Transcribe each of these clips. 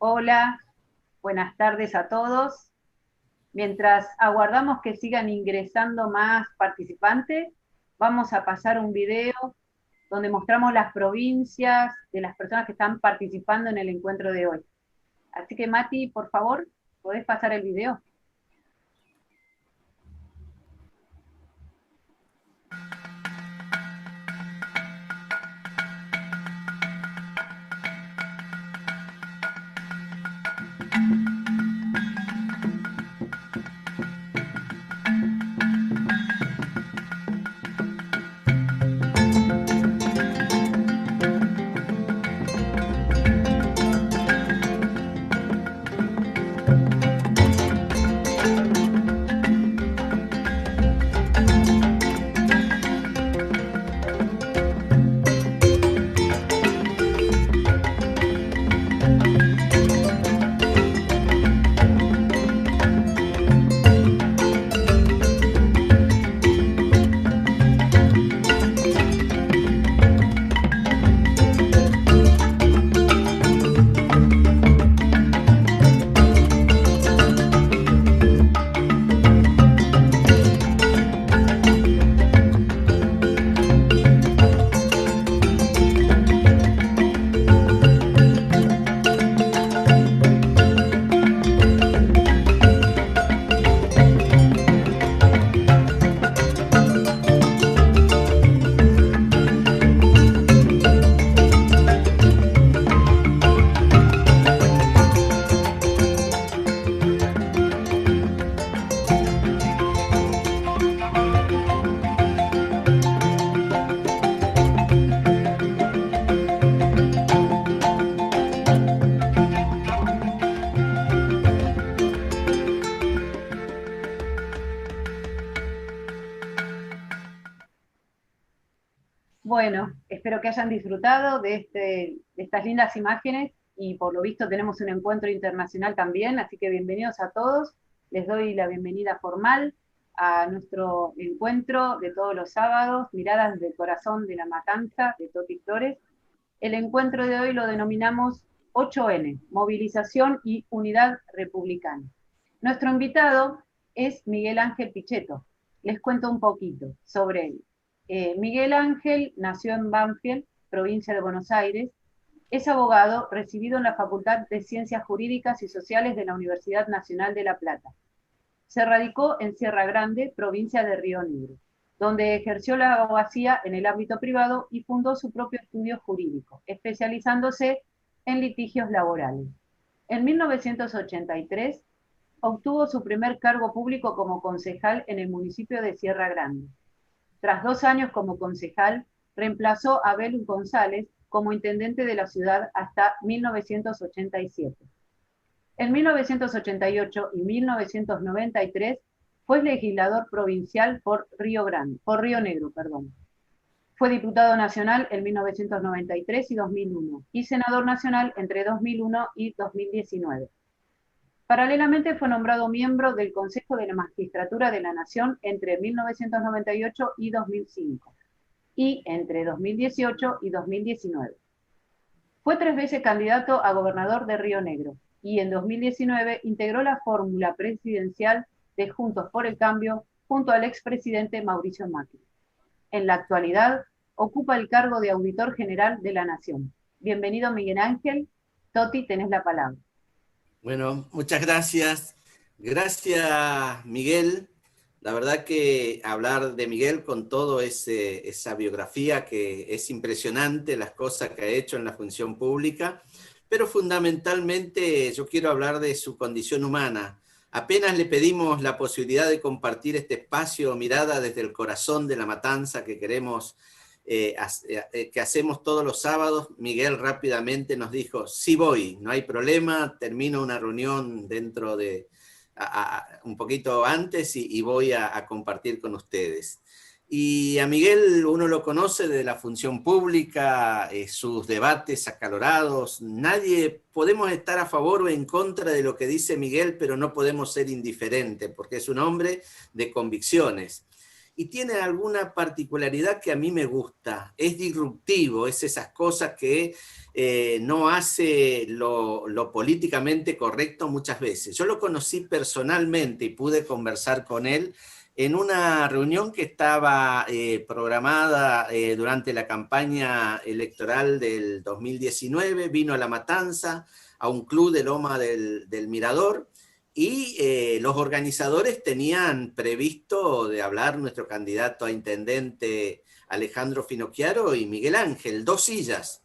Hola, buenas tardes a todos. Mientras aguardamos que sigan ingresando más participantes, vamos a pasar un video donde mostramos las provincias de las personas que están participando en el encuentro de hoy. Así que Mati, por favor, ¿podés pasar el video? Bueno, espero que hayan disfrutado de estas lindas imágenes y por lo visto tenemos un encuentro internacional también, así que bienvenidos a todos. Les doy la bienvenida formal a nuestro encuentro de todos los sábados, Miradas del Corazón de la Matanza, de Toti Flores. El encuentro de hoy lo denominamos 8N, Movilización y Unidad Republicana. Nuestro invitado es Miguel Ángel Pichetto. Les cuento un poquito sobre él. Miguel Ángel nació en Banfield, provincia de Buenos Aires. Es abogado recibido en la Facultad de Ciencias Jurídicas y Sociales de la Universidad Nacional de La Plata. Se radicó en Sierra Grande, provincia de Río Negro, donde ejerció la abogacía en el ámbito privado y fundó su propio estudio jurídico, especializándose en litigios laborales. En 1983 obtuvo su primer cargo público como concejal en el municipio de Sierra Grande. Tras 2 años como concejal, reemplazó a Belu González como intendente de la ciudad hasta 1987. En 1988 y 1993 fue legislador provincial por Río Negro. Fue diputado nacional en 1993 y 2001 y senador nacional entre 2001 y 2019. Paralelamente fue nombrado miembro del Consejo de la Magistratura de la Nación entre 1998 y 2005 y entre 2018 y 2019. Fue 3 veces candidato a gobernador de Río Negro y en 2019 integró la fórmula presidencial de Juntos por el Cambio junto al expresidente Mauricio Macri. En la actualidad ocupa el cargo de Auditor General de la Nación. Bienvenido, Miguel Ángel. Toti, tenés la palabra. Bueno, muchas gracias. Gracias, Miguel. La verdad que hablar de Miguel con toda esa biografía que es impresionante, las cosas que ha hecho en la función pública, pero fundamentalmente yo quiero hablar de su condición humana. Apenas le pedimos la posibilidad de compartir este espacio, Mirada desde el Corazón de la Matanza, que queremos que hacemos todos los sábados, Miguel rápidamente nos dijo, sí voy, no hay problema, termino una reunión dentro de un poquito antes y voy a compartir con ustedes. Y a Miguel uno lo conoce de la función pública, sus debates acalorados, podemos estar a favor o en contra de lo que dice Miguel, pero no podemos ser indiferentes, porque es un hombre de convicciones. y tiene alguna particularidad que a mí me gusta. Es disruptivo, es esas cosas que no hace lo políticamente correcto muchas veces. Yo lo conocí personalmente y pude conversar con él en una reunión que estaba programada durante la campaña electoral del 2019, vino a La Matanza, a un club de Loma del Mirador, y los organizadores tenían previsto de hablar nuestro candidato a intendente Alejandro Finocchiaro y Miguel Ángel, 2 sillas.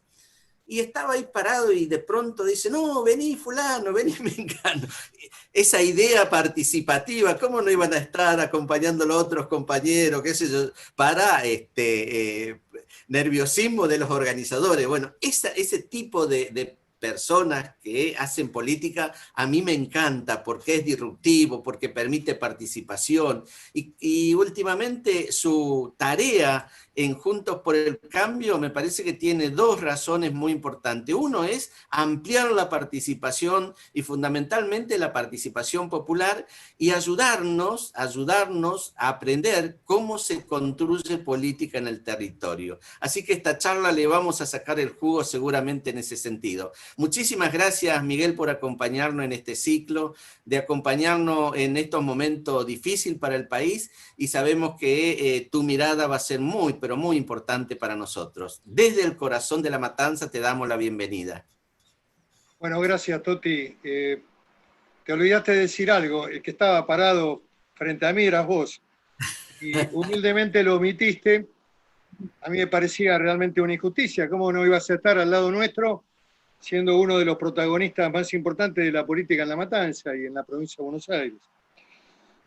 Y estaba ahí parado y de pronto dice, no, vení fulano, vení mengano. Esa idea participativa, ¿cómo no iban a estar acompañando a los otros compañeros, qué sé yo, para nerviosismo de los organizadores? Bueno, ese tipo de personas que hacen política a mí me encanta porque es disruptivo, porque permite participación y últimamente su tarea en Juntos por el Cambio me parece que tiene 2 razones muy importantes. Uno es ampliar la participación y fundamentalmente la participación popular y ayudarnos a aprender cómo se construye política en el territorio. Así que esta charla le vamos a sacar el jugo seguramente en ese sentido. Muchísimas gracias, Miguel, por acompañarnos en este ciclo, de acompañarnos en estos momentos difíciles para el país y sabemos que tu mirada va a ser muy, pero muy importante para nosotros. Desde el corazón de La Matanza te damos la bienvenida. Bueno, gracias, Toti. Te olvidaste de decir algo. El que estaba parado frente a mí eras vos. Y humildemente lo omitiste. A mí me parecía realmente una injusticia. ¿Cómo no ibas a estar al lado nuestro, siendo uno de los protagonistas más importantes de la política en La Matanza y en la provincia de Buenos Aires?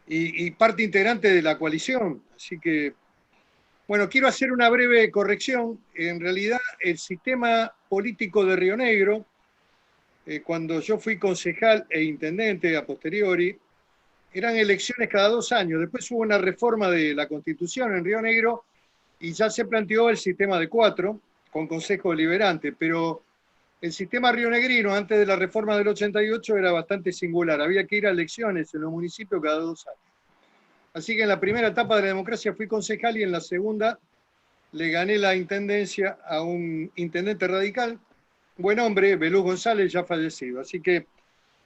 Y parte integrante de la coalición. Así que, bueno, quiero hacer una breve corrección. En realidad, el sistema político de Río Negro, cuando yo fui concejal e intendente a posteriori, eran elecciones cada 2 años. Después hubo una reforma de la Constitución en Río Negro y ya se planteó el sistema de 4 con Consejo Deliberante, pero el sistema rionegrino antes de la reforma del 88 era bastante singular. Había que ir a elecciones en los municipios cada 2 años. Así que en la primera etapa de la democracia fui concejal y en la segunda le gané la intendencia a un intendente radical, buen hombre, Belús González, ya fallecido. Así que,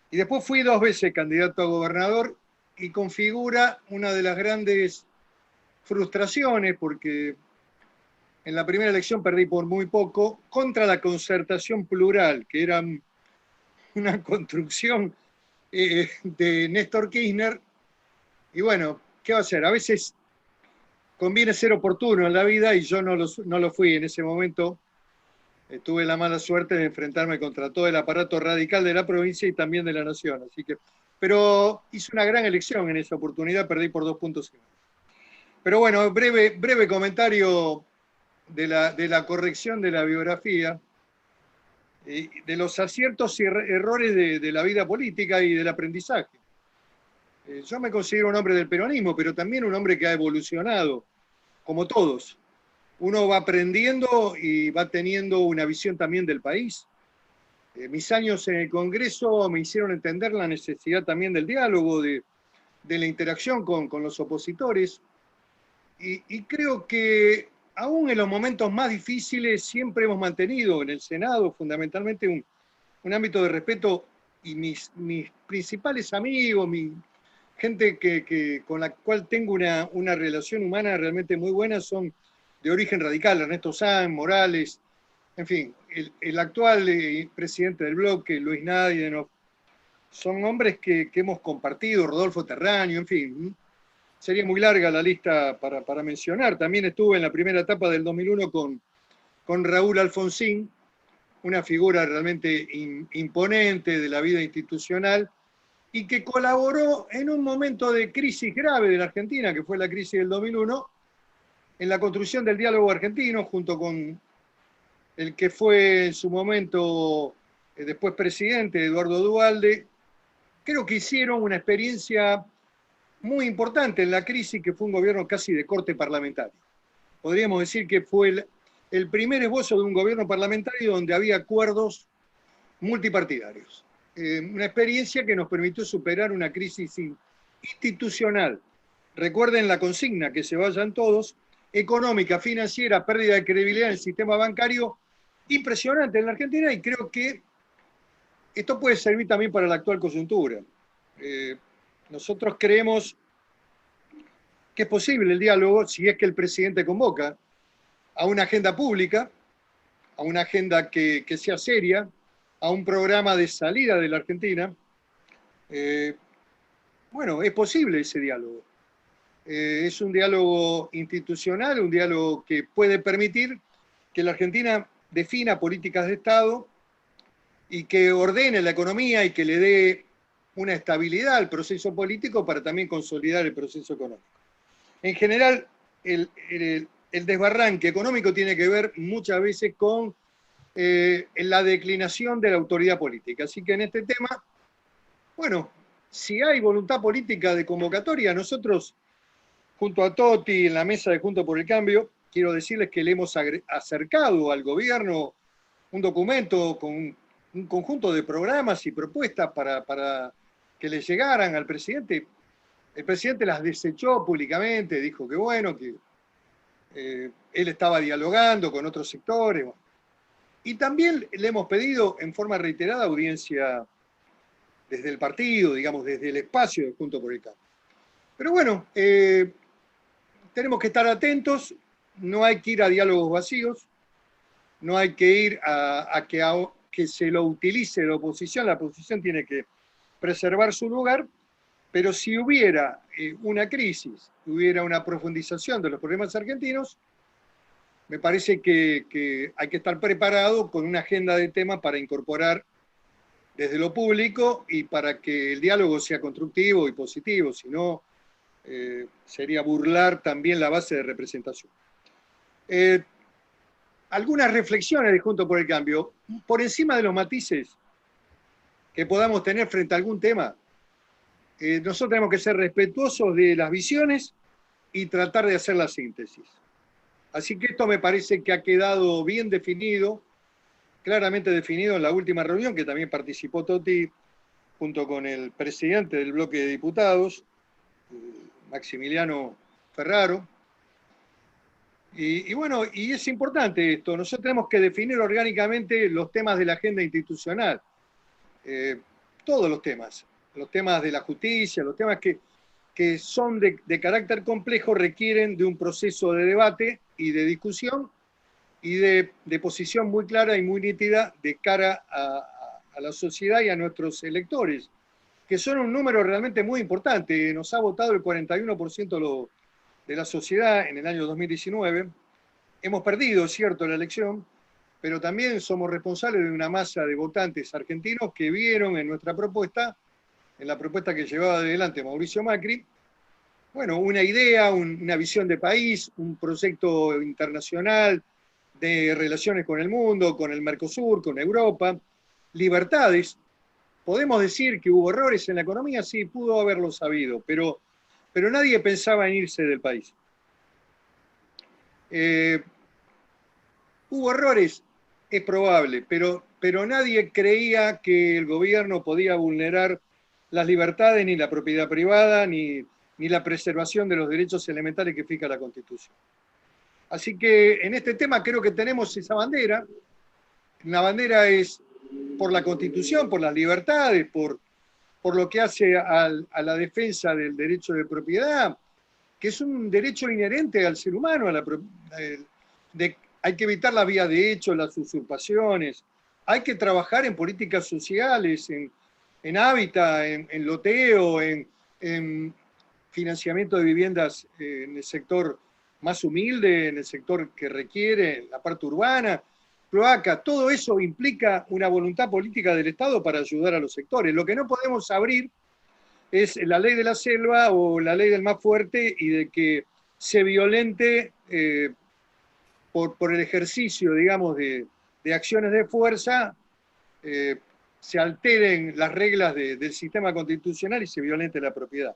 y después fui 2 veces candidato a gobernador y configura una de las grandes frustraciones, porque en la primera elección perdí por muy poco, contra la concertación plural, que era una construcción de Néstor Kirchner. Y bueno, ¿qué va a hacer? A veces conviene ser oportuno en la vida y yo no lo fui en ese momento. Tuve la mala suerte de enfrentarme contra todo el aparato radical de la provincia y también de la nación. Así que, pero hice una gran elección en esa oportunidad, perdí por 2 puntos. Pero bueno, breve comentario de la corrección de la biografía, de los aciertos y errores de la vida política y del aprendizaje. Yo me considero un hombre del peronismo, pero también un hombre que ha evolucionado, como todos. Uno va aprendiendo y va teniendo una visión también del país. Mis años en el Congreso me hicieron entender la necesidad también del diálogo, de la interacción con los opositores. Y creo que aún en los momentos más difíciles siempre hemos mantenido en el Senado fundamentalmente un ámbito de respeto, y mis principales amigos, gente con la cual tengo una relación humana realmente muy buena, son de origen radical: Ernesto Sanz, Morales, en fin, el actual presidente del bloque, Luis Nadidenov. Son hombres que hemos compartido, Rodolfo Terraño, en fin. Sería muy larga la lista para mencionar. También estuve en la primera etapa del 2001 con Raúl Alfonsín, una figura realmente imponente de la vida institucional y que colaboró en un momento de crisis grave de la Argentina, que fue la crisis del 2001, en la construcción del diálogo argentino, junto con el que fue en su momento después presidente, Eduardo Duhalde. Creo que hicieron una experiencia muy importante en la crisis, que fue un gobierno casi de corte parlamentario. Podríamos decir que fue el primer esbozo de un gobierno parlamentario donde había acuerdos multipartidarios. Una experiencia que nos permitió superar una crisis institucional recuerden la consigna, que se vayan todos, económica, financiera, pérdida de credibilidad en el sistema bancario, impresionante en la Argentina, y creo que esto puede servir también para la actual coyuntura. Nosotros creemos que es posible el diálogo si es que el presidente convoca a una agenda pública, a una agenda que sea seria, a un programa de salida de la Argentina. Bueno, es posible ese diálogo. Es un diálogo institucional, un diálogo que puede permitir que la Argentina defina políticas de Estado y que ordene la economía y que le dé una estabilidad al proceso político para también consolidar el proceso económico. En general, el desbarranque económico tiene que ver muchas veces con la declinación de la autoridad política. Así que en este tema, bueno, si hay voluntad política de convocatoria, nosotros, junto a Toti, en la mesa de Juntos por el Cambio, quiero decirles que le hemos acercado al gobierno un documento con un conjunto de programas y propuestas para que le llegaran al presidente. El presidente las desechó públicamente, dijo que bueno, que él estaba dialogando con otros sectores. Y también le hemos pedido en forma reiterada audiencia desde el partido, digamos, desde el espacio de Juntos por el Cambio. Pero bueno, tenemos que estar atentos, no hay que ir a diálogos vacíos, no hay que ir a que se lo utilice la oposición tiene que preservar su lugar, pero si hubiera una crisis, hubiera una profundización de los problemas argentinos, me parece que hay que estar preparado con una agenda de temas para incorporar desde lo público y para que el diálogo sea constructivo y positivo, si no, sería burlar también la base de representación. Algunas reflexiones de Juntos por el Cambio, por encima de los matices que podamos tener frente a algún tema, nosotros tenemos que ser respetuosos de las visiones y tratar de hacer la síntesis. Así que esto me parece que ha quedado bien definido, claramente definido en la última reunión, que también participó Toti, junto con el presidente del bloque de diputados, Maximiliano Ferraro. Y bueno, y es importante esto, nosotros tenemos que definir orgánicamente los temas de la agenda institucional, todos los temas de la justicia, los temas que son de carácter complejo requieren de un proceso de debate y de discusión y de posición muy clara y muy nítida de cara a la sociedad y a nuestros electores, que son un número realmente muy importante. Nos ha votado el 41% de la sociedad en el año 2019. Hemos perdido, es cierto, la elección, pero también somos responsables de una masa de votantes argentinos que vieron en nuestra propuesta, en la propuesta que llevaba adelante Mauricio Macri, bueno, una idea, una visión de país, un proyecto internacional de relaciones con el mundo, con el Mercosur, con Europa, libertades. ¿Podemos decir que hubo errores en la economía? Sí, pudo haberlo sabido, pero nadie pensaba en irse del país. ¿Hubo errores? Es probable, pero nadie creía que el gobierno podía vulnerar las libertades, ni la propiedad privada, ni la preservación de los derechos elementales que fija la Constitución. Así que en este tema creo que tenemos esa bandera. La bandera es por la Constitución, por las libertades, por lo que hace a la defensa del derecho de propiedad, que es un derecho inherente al ser humano, hay que evitar la vía de hecho, las usurpaciones, hay que trabajar en políticas sociales, en hábitat, en loteo, en financiamiento de viviendas en el sector más humilde, en el sector que requiere, la parte urbana, cloaca, todo eso implica una voluntad política del Estado para ayudar a los sectores. Lo que no podemos abrir es la ley de la selva o la ley del más fuerte y de que se violente por el ejercicio, digamos, de acciones de fuerza, se alteren las reglas del sistema constitucional y se violente la propiedad.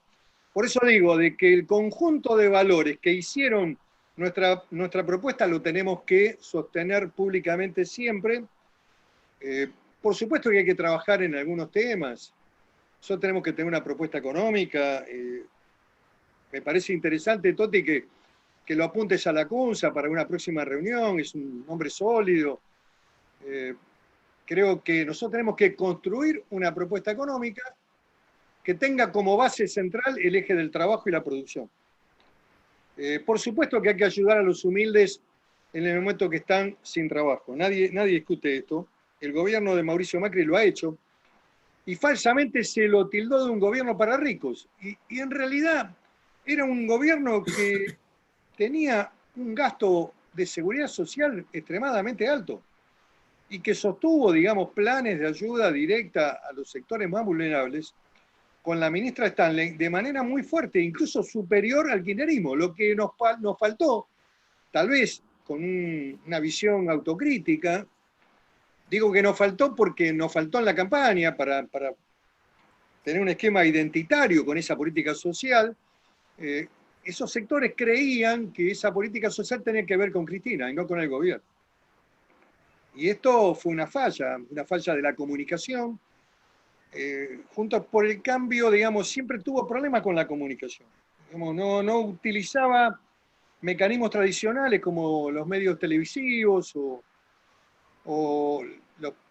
Por eso digo, de que el conjunto de valores que hicieron nuestra propuesta lo tenemos que sostener públicamente siempre. Por supuesto que hay que trabajar en algunos temas. Nosotros tenemos que tener una propuesta económica. me parece interesante, Toti, que lo apuntes a la CUNSA para una próxima reunión, es un hombre sólido. Creo que nosotros tenemos que construir una propuesta económica que tenga como base central el eje del trabajo y la producción. Por supuesto que hay que ayudar a los humildes en el momento que están sin trabajo. Nadie discute esto. El gobierno de Mauricio Macri lo ha hecho y falsamente se lo tildó de un gobierno para ricos. Y en realidad era un gobierno que tenía un gasto de seguridad social extremadamente alto y que sostuvo, digamos, planes de ayuda directa a los sectores más vulnerables con la ministra Stanley de manera muy fuerte, incluso superior al kirchnerismo. Lo que nos faltó, tal vez con una visión autocrítica, digo que nos faltó porque nos faltó en la campaña para tener un esquema identitario con esa política social. Esos sectores creían que esa política social tenía que ver con Cristina y no con el gobierno. Y esto fue una falla de la comunicación. Juntos por el Cambio, digamos, siempre tuvo problemas con la comunicación. Digamos, no utilizaba mecanismos tradicionales como los medios televisivos o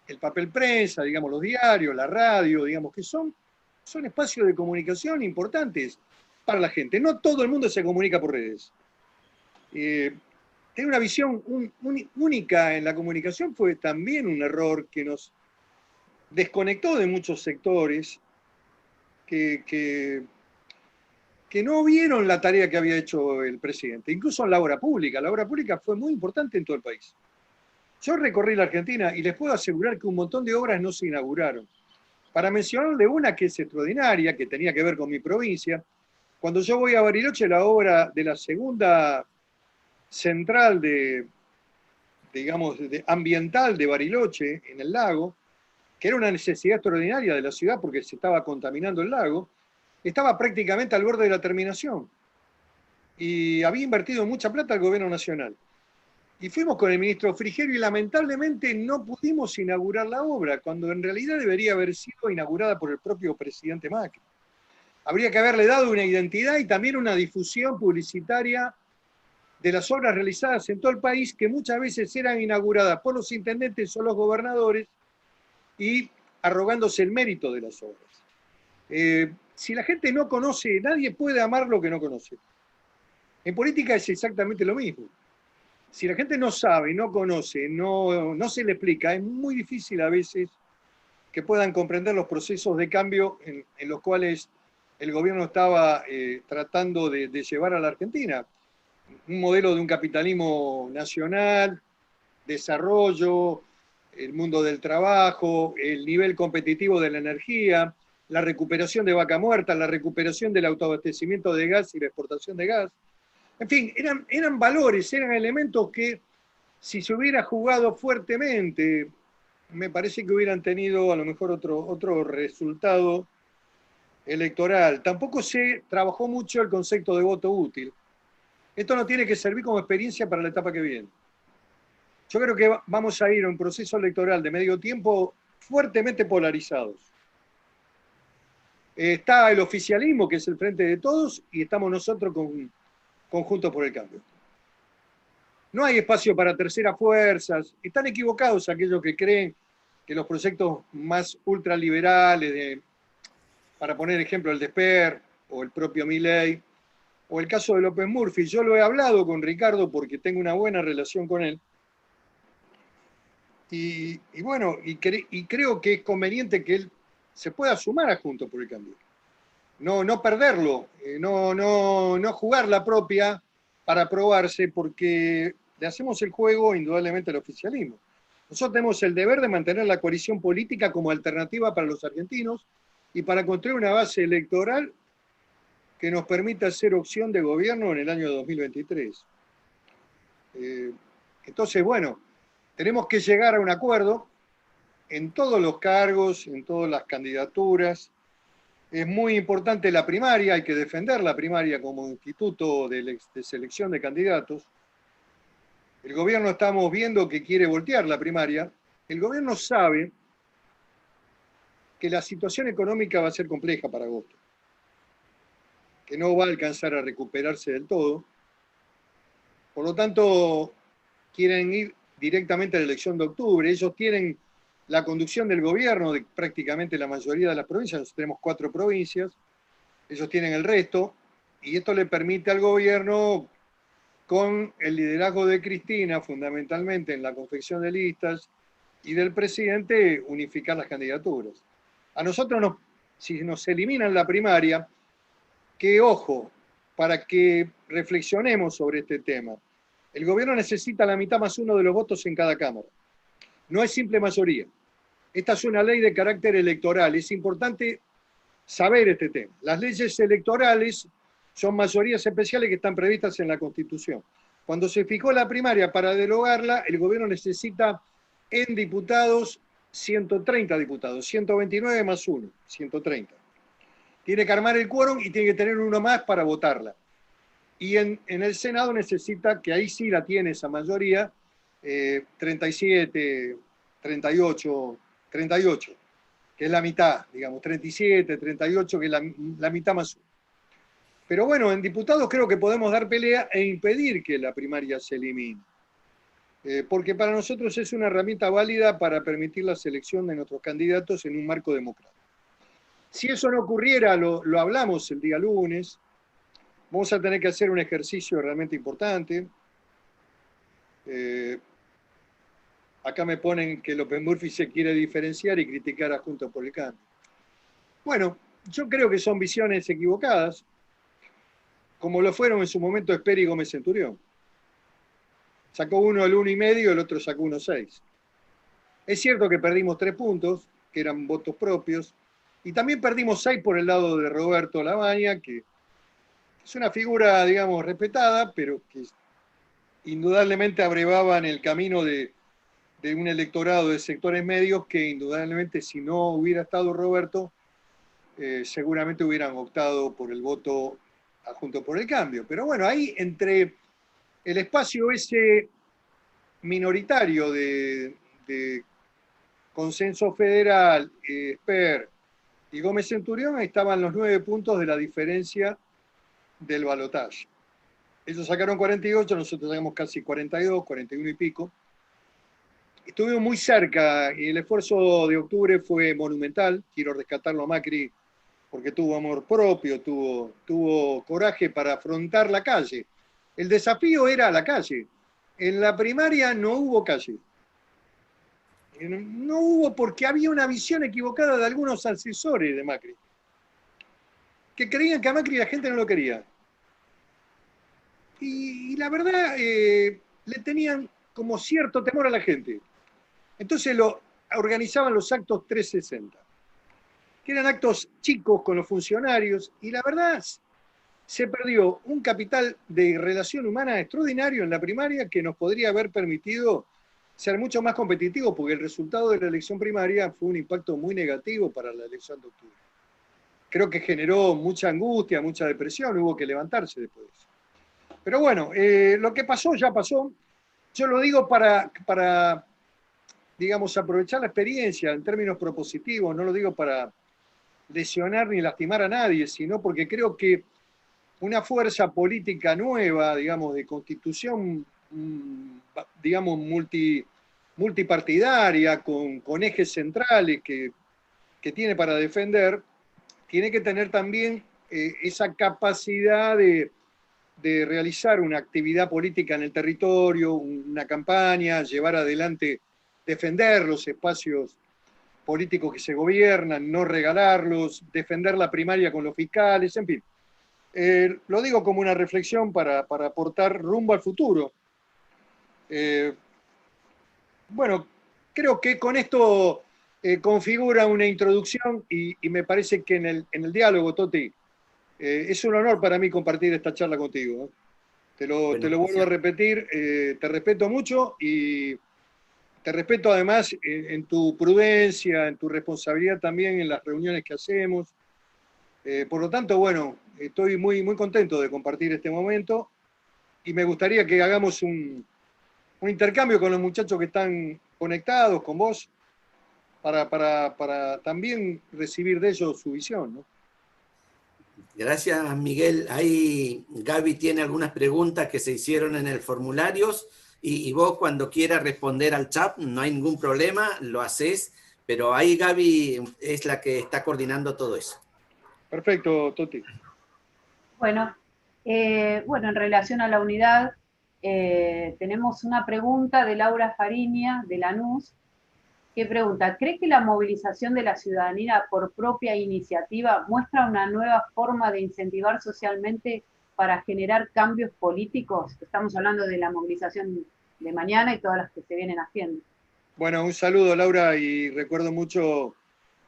el papel prensa, digamos, los diarios, la radio, digamos, que son espacios de comunicación importantes para la gente. No todo el mundo se comunica por redes. Tener una visión única en la comunicación fue también un error que nos desconectó de muchos sectores que no vieron la tarea que había hecho el presidente, incluso en la obra pública. La obra pública fue muy importante en todo el país. Yo recorrí la Argentina y les puedo asegurar que un montón de obras no se inauguraron. Para mencionarle una que es extraordinaria, que tenía que ver con mi provincia, cuando yo voy a Bariloche, la obra de la segunda central digamos, ambiental de Bariloche, en el lago, que era una necesidad extraordinaria de la ciudad porque se estaba contaminando el lago, estaba prácticamente al borde de la terminación. Y había invertido mucha plata el gobierno nacional. Y fuimos con el ministro Frigerio y lamentablemente no pudimos inaugurar la obra, cuando en realidad debería haber sido inaugurada por el propio presidente Macri. Habría que haberle dado una identidad y también una difusión publicitaria de las obras realizadas en todo el país, que muchas veces eran inauguradas por los intendentes o los gobernadores y arrogándose el mérito de las obras. Si la gente no conoce, nadie puede amar lo que no conoce. En política es exactamente lo mismo. Si la gente no sabe, no conoce, no se le explica, es muy difícil a veces que puedan comprender los procesos de cambio en los cuales el gobierno estaba tratando de llevar a la Argentina. Un modelo de un capitalismo nacional, desarrollo, el mundo del trabajo, el nivel competitivo de la energía, la recuperación de Vaca Muerta, la recuperación del autoabastecimiento de gas y la exportación de gas. En fin, eran valores, eran elementos que si se hubiera jugado fuertemente, me parece que hubieran tenido a lo mejor otro resultado electoral. Tampoco se trabajó mucho el concepto de voto útil. Esto no tiene que servir como experiencia para la etapa que viene. Yo creo que vamos a ir a un proceso electoral de medio tiempo fuertemente polarizados. Está el oficialismo, que es el Frente de Todos, y estamos nosotros con Juntos por el Cambio. No hay espacio para terceras fuerzas. Están equivocados aquellos que creen que los proyectos más ultraliberales, para poner ejemplo el DESPER o el propio Milei, o el caso de López Murphy. Yo lo he hablado con Ricardo porque tengo una buena relación con él. Y bueno, creo que es conveniente que él se pueda sumar a Juntos por el Cambio. No perderlo, no jugar la propia para probarse, porque le hacemos el juego indudablemente al oficialismo. Nosotros tenemos el deber de mantener la coalición política como alternativa para los argentinos y para construir una base electoral que nos permita ser opción de gobierno en el año 2023. Entonces, bueno, tenemos que llegar a un acuerdo en todos los cargos, en todas las candidaturas. Es muy importante la primaria, hay que defender la primaria como instituto de selección de candidatos. El gobierno estamos viendo que quiere voltear la primaria. El gobierno sabe que la situación económica va a ser compleja para agosto. que no va a alcanzar a recuperarse del todo. Por lo tanto, quieren ir directamente a la elección de octubre. Ellos tienen la conducción del gobierno de prácticamente la mayoría de las provincias. Nosotros tenemos 4 provincias, ellos tienen el resto, y esto le permite al gobierno, con el liderazgo de Cristina, fundamentalmente en la confección de listas, y del presidente, unificar las candidaturas. A nosotros, si nos eliminan la primaria, que ojo, para que reflexionemos sobre este tema, el gobierno necesita la mitad más 1 de los votos en cada cámara. No es simple mayoría. Esta es una ley de carácter electoral. Es importante saber este tema. Las leyes electorales son mayorías especiales que están previstas en la Constitución. Cuando se fijó la primaria para derogarla, el gobierno necesita en diputados 130 diputados, 129 más 1, 130. Tiene que armar el quórum y tiene que tener uno más para votarla. Y en el Senado necesita, que ahí sí la tiene esa mayoría, 37, 38, que es la mitad, digamos, 37, 38, que es la mitad más 1. Pero bueno, en diputados creo que podemos dar pelea e impedir que la primaria se elimine. Porque para nosotros es una herramienta válida para permitir la selección de nuestros candidatos en un marco democrático. Si eso no ocurriera, lo hablamos el día lunes, vamos a tener que hacer un ejercicio realmente importante. Acá me ponen que López Murphy se quiere diferenciar y criticar a Juntos por el Cambio. Bueno, yo creo que son visiones equivocadas, como lo fueron en su momento Esper y Gómez Centurión. Sacó uno el 1,5, el otro sacó 1,6. Es cierto que perdimos 3 puntos, que eran votos propios, y también perdimos 6 por el lado de Roberto Labaña, que es una figura, digamos, respetada, pero que indudablemente abrevaba en el camino de un electorado de sectores medios que indudablemente, si no hubiera estado Roberto, seguramente hubieran optado por el voto a Juntos por el Cambio. Pero bueno, ahí entre el espacio ese minoritario de Consenso Federal, Esper y Gómez Centurión, ahí estaban los 9 puntos de la diferencia del balotaje. Ellos sacaron 48, nosotros sacamos casi 42, 41 y pico. Estuvimos muy cerca y el esfuerzo de octubre fue monumental. Quiero rescatarlo a Macri porque tuvo amor propio, tuvo coraje para afrontar la calle. El desafío era la calle. En la primaria no hubo calle. No hubo porque había una visión equivocada de algunos asesores de Macri, que creían que a Macri la gente no lo quería. Y la verdad, le tenían como cierto temor a la gente. Entonces organizaban los actos 360, que eran actos chicos con los funcionarios, y la verdad se perdió un capital de relación humana extraordinario en la primaria que nos podría haber permitido ser mucho más competitivos, porque el resultado de la elección primaria fue un impacto muy negativo para la elección de octubre. Creo que generó mucha angustia, mucha depresión, hubo que levantarse después de eso. Pero bueno, lo que pasó ya pasó. Yo lo digo para, digamos, aprovechar la experiencia en términos propositivos, no lo digo para lesionar ni lastimar a nadie, sino porque creo que una fuerza política nueva, digamos, de constitución, digamos, multipartidaria, con ejes centrales que tiene para defender, tiene que tener también esa capacidad de realizar una actividad política en el territorio, una campaña, llevar adelante, defender los espacios políticos que se gobiernan, no regalarlos, defender la primaria con los fiscales, en fin. Lo digo como una reflexión para aportar rumbo al futuro. Bueno, creo que con esto configura una introducción y me parece que en el diálogo, Toti, es un honor para mí compartir esta charla contigo. Te lo vuelvo a repetir, te respeto mucho y te respeto además en tu prudencia, en tu responsabilidad también en las reuniones que hacemos. Por lo tanto, bueno, estoy muy, muy contento de compartir este momento y me gustaría que hagamos un intercambio con los muchachos que están conectados con vos para también recibir de ellos su visión, ¿no? Gracias, Miguel. Ahí Gaby tiene algunas preguntas que se hicieron en el formulario y vos cuando quieras responder al chat, no hay ningún problema, lo haces, pero ahí Gaby es la que está coordinando todo eso. Perfecto, Toti. Bueno, bueno, en relación a la unidad, tenemos una pregunta de Laura Fariña, de Lanús, que pregunta, ¿cree que la movilización de la ciudadanía por propia iniciativa muestra una nueva forma de incentivar socialmente para generar cambios políticos? Estamos hablando de la movilización de mañana y todas las que se vienen haciendo. Bueno, un saludo, Laura, y recuerdo mucho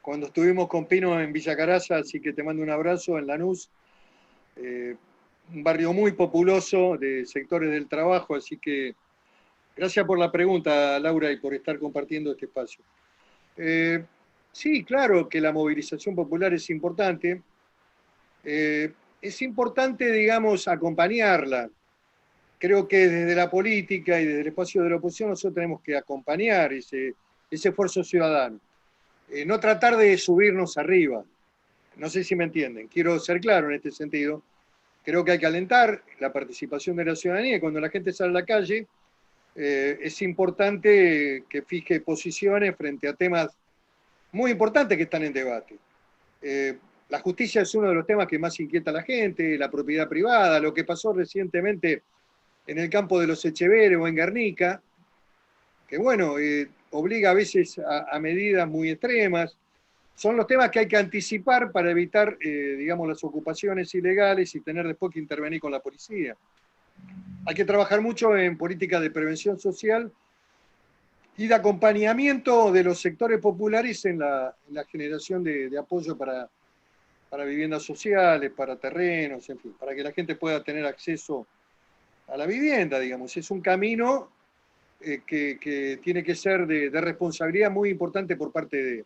cuando estuvimos con Pino en Villa Caraza, así que te mando un abrazo en Lanús. Un barrio muy populoso de sectores del trabajo, así que gracias por la pregunta, Laura, y por estar compartiendo este espacio. Sí, claro que la movilización popular es importante. Es importante, digamos, acompañarla. Creo que desde la política y desde el espacio de la oposición nosotros tenemos que acompañar ese esfuerzo ciudadano. No tratar de subirnos arriba. No sé si me entienden. Quiero ser claro en este sentido. Creo que hay que alentar la participación de la ciudadanía y cuando la gente sale a la calle es importante que fije posiciones frente a temas muy importantes que están en debate. La justicia es uno de los temas que más inquieta a la gente, la propiedad privada, lo que pasó recientemente en el campo de los Echeveres o en Guernica, que bueno, obliga a veces a medidas muy extremas. Son los temas que hay que anticipar para evitar, digamos, las ocupaciones ilegales y tener después que intervenir con la policía. Hay que trabajar mucho en políticas de prevención social y de acompañamiento de los sectores populares en la generación de apoyo para viviendas sociales, para terrenos, en fin, para que la gente pueda tener acceso a la vivienda, digamos. Es un camino que tiene que ser de responsabilidad muy importante por parte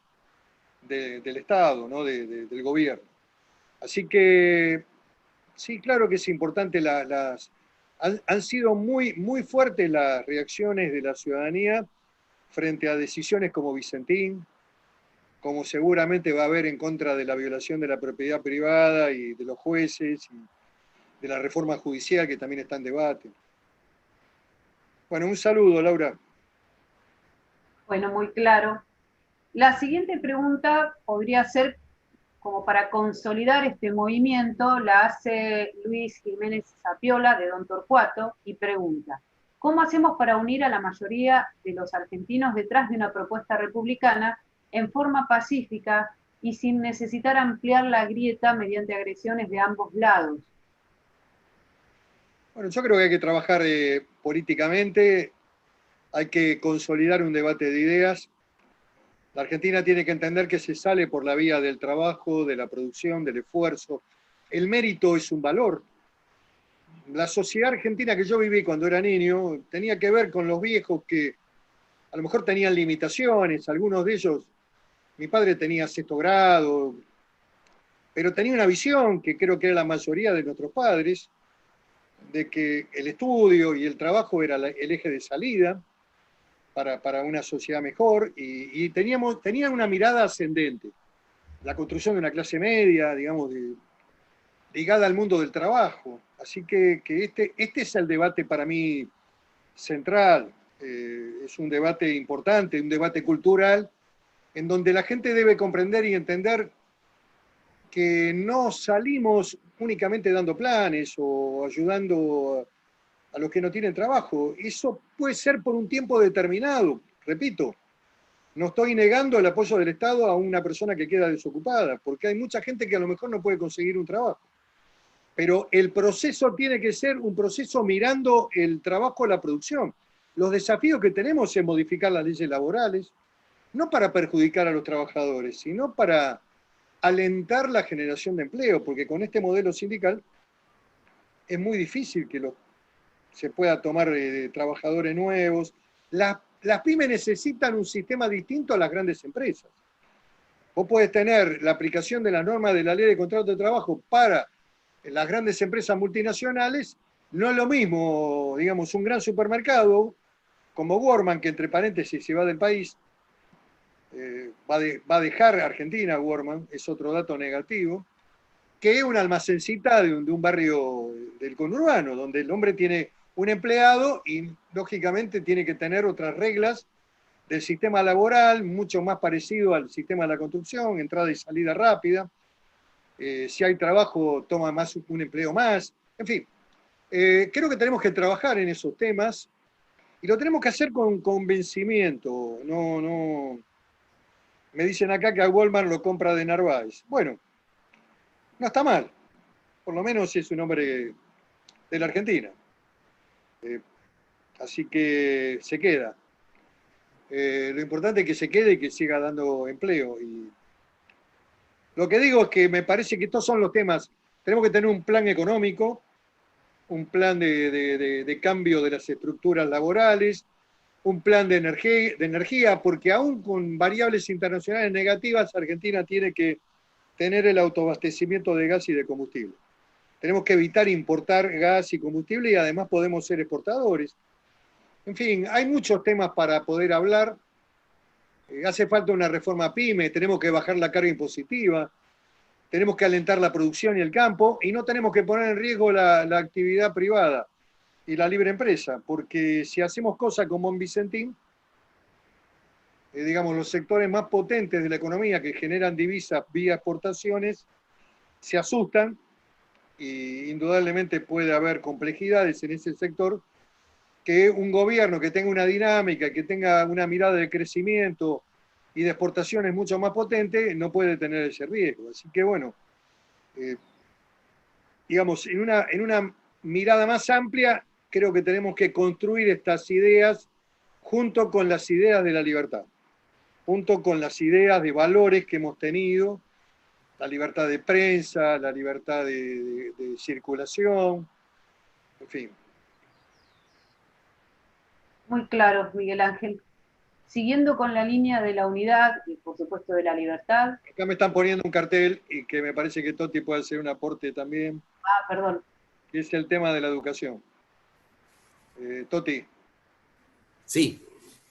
del Estado, ¿no? Del gobierno. Así que, sí, claro que es importante, han sido muy, muy fuertes las reacciones de la ciudadanía frente a decisiones como Vicentín, como seguramente va a haber en contra de la violación de la propiedad privada y de los jueces, y de la reforma judicial que también está en debate. Bueno, un saludo, Laura. Bueno, muy claro. La siguiente pregunta podría ser, como para consolidar este movimiento, la hace Luis Jiménez Zapiola, de Don Torcuato, y pregunta, ¿cómo hacemos para unir a la mayoría de los argentinos detrás de una propuesta republicana en forma pacífica y sin necesitar ampliar la grieta mediante agresiones de ambos lados? Bueno, yo creo que hay que trabajar políticamente, hay que consolidar un debate de ideas. La Argentina tiene que entender que se sale por la vía del trabajo, de la producción, del esfuerzo. El mérito es un valor. La sociedad argentina que yo viví cuando era niño tenía que ver con los viejos que a lo mejor tenían limitaciones, algunos de ellos, mi padre tenía sexto grado, pero tenía una visión que creo que era la mayoría de nuestros padres, de que el estudio y el trabajo era el eje de salida para una sociedad mejor y tenían una mirada ascendente. La construcción de una clase media, digamos, ligada al mundo del trabajo. Así que este es el debate para mí central. Es un debate importante, un debate cultural, en donde la gente debe comprender y entender que no salimos únicamente dando planes o ayudando a los que no tienen trabajo. Eso puede ser por un tiempo determinado, repito. No estoy negando el apoyo del Estado a una persona que queda desocupada, porque hay mucha gente que a lo mejor no puede conseguir un trabajo. Pero el proceso tiene que ser un proceso mirando el trabajo a la producción. Los desafíos que tenemos es modificar las leyes laborales, no para perjudicar a los trabajadores, sino para alentar la generación de empleo, porque con este modelo sindical es muy difícil que se pueda tomar trabajadores nuevos. Las pymes necesitan un sistema distinto a las grandes empresas. Vos podés tener la aplicación de las normas de la ley de contrato de trabajo para las grandes empresas multinacionales. No es lo mismo, digamos, un gran supermercado como Walmart, que entre paréntesis se va del país, va a dejar Argentina, Walmart, es otro dato negativo. que es una almacencita de un barrio del conurbano, donde el hombre tiene un empleado y lógicamente tiene que tener otras reglas del sistema laboral, mucho más parecido al sistema de la construcción, entrada y salida rápida. Si hay trabajo, toma más un empleo más. En fin, creo que tenemos que trabajar en esos temas y lo tenemos que hacer con convencimiento. No, me dicen acá que a Walmart lo compra de Narváez. Bueno, no está mal. Por lo menos es un hombre de la Argentina. Así que se queda. Lo importante es que se quede y que siga dando empleo. Y lo que digo es que me parece que estos son los temas. Tenemos que tener un plan económico, un plan de cambio de las estructuras laborales, un plan de energía, porque aún con variables internacionales negativas, Argentina tiene que tener el autoabastecimiento de gas y de combustible. Tenemos que evitar importar gas y combustible y además podemos ser exportadores. En fin, hay muchos temas para poder hablar. Hace falta una reforma PYME, tenemos que bajar la carga impositiva, tenemos que alentar la producción y el campo y no tenemos que poner en riesgo la actividad privada y la libre empresa, porque si hacemos cosas como en Vicentín, digamos, los sectores más potentes de la economía que generan divisas vía exportaciones se asustan y indudablemente puede haber complejidades en ese sector, que un gobierno que tenga una dinámica, que tenga una mirada de crecimiento y de exportaciones mucho más potente, no puede tener ese riesgo. Así que bueno, digamos, en una mirada más amplia, creo que tenemos que construir estas ideas junto con las ideas de la libertad, junto con las ideas de valores que hemos tenido, la libertad de prensa, la libertad de circulación, en fin. Muy claro, Miguel Ángel. Siguiendo con la línea de la unidad y por supuesto de la libertad. Acá me están poniendo un cartel y que me parece que Toti puede hacer un aporte también. Ah, perdón. Que es el tema de la educación. Toti. Sí,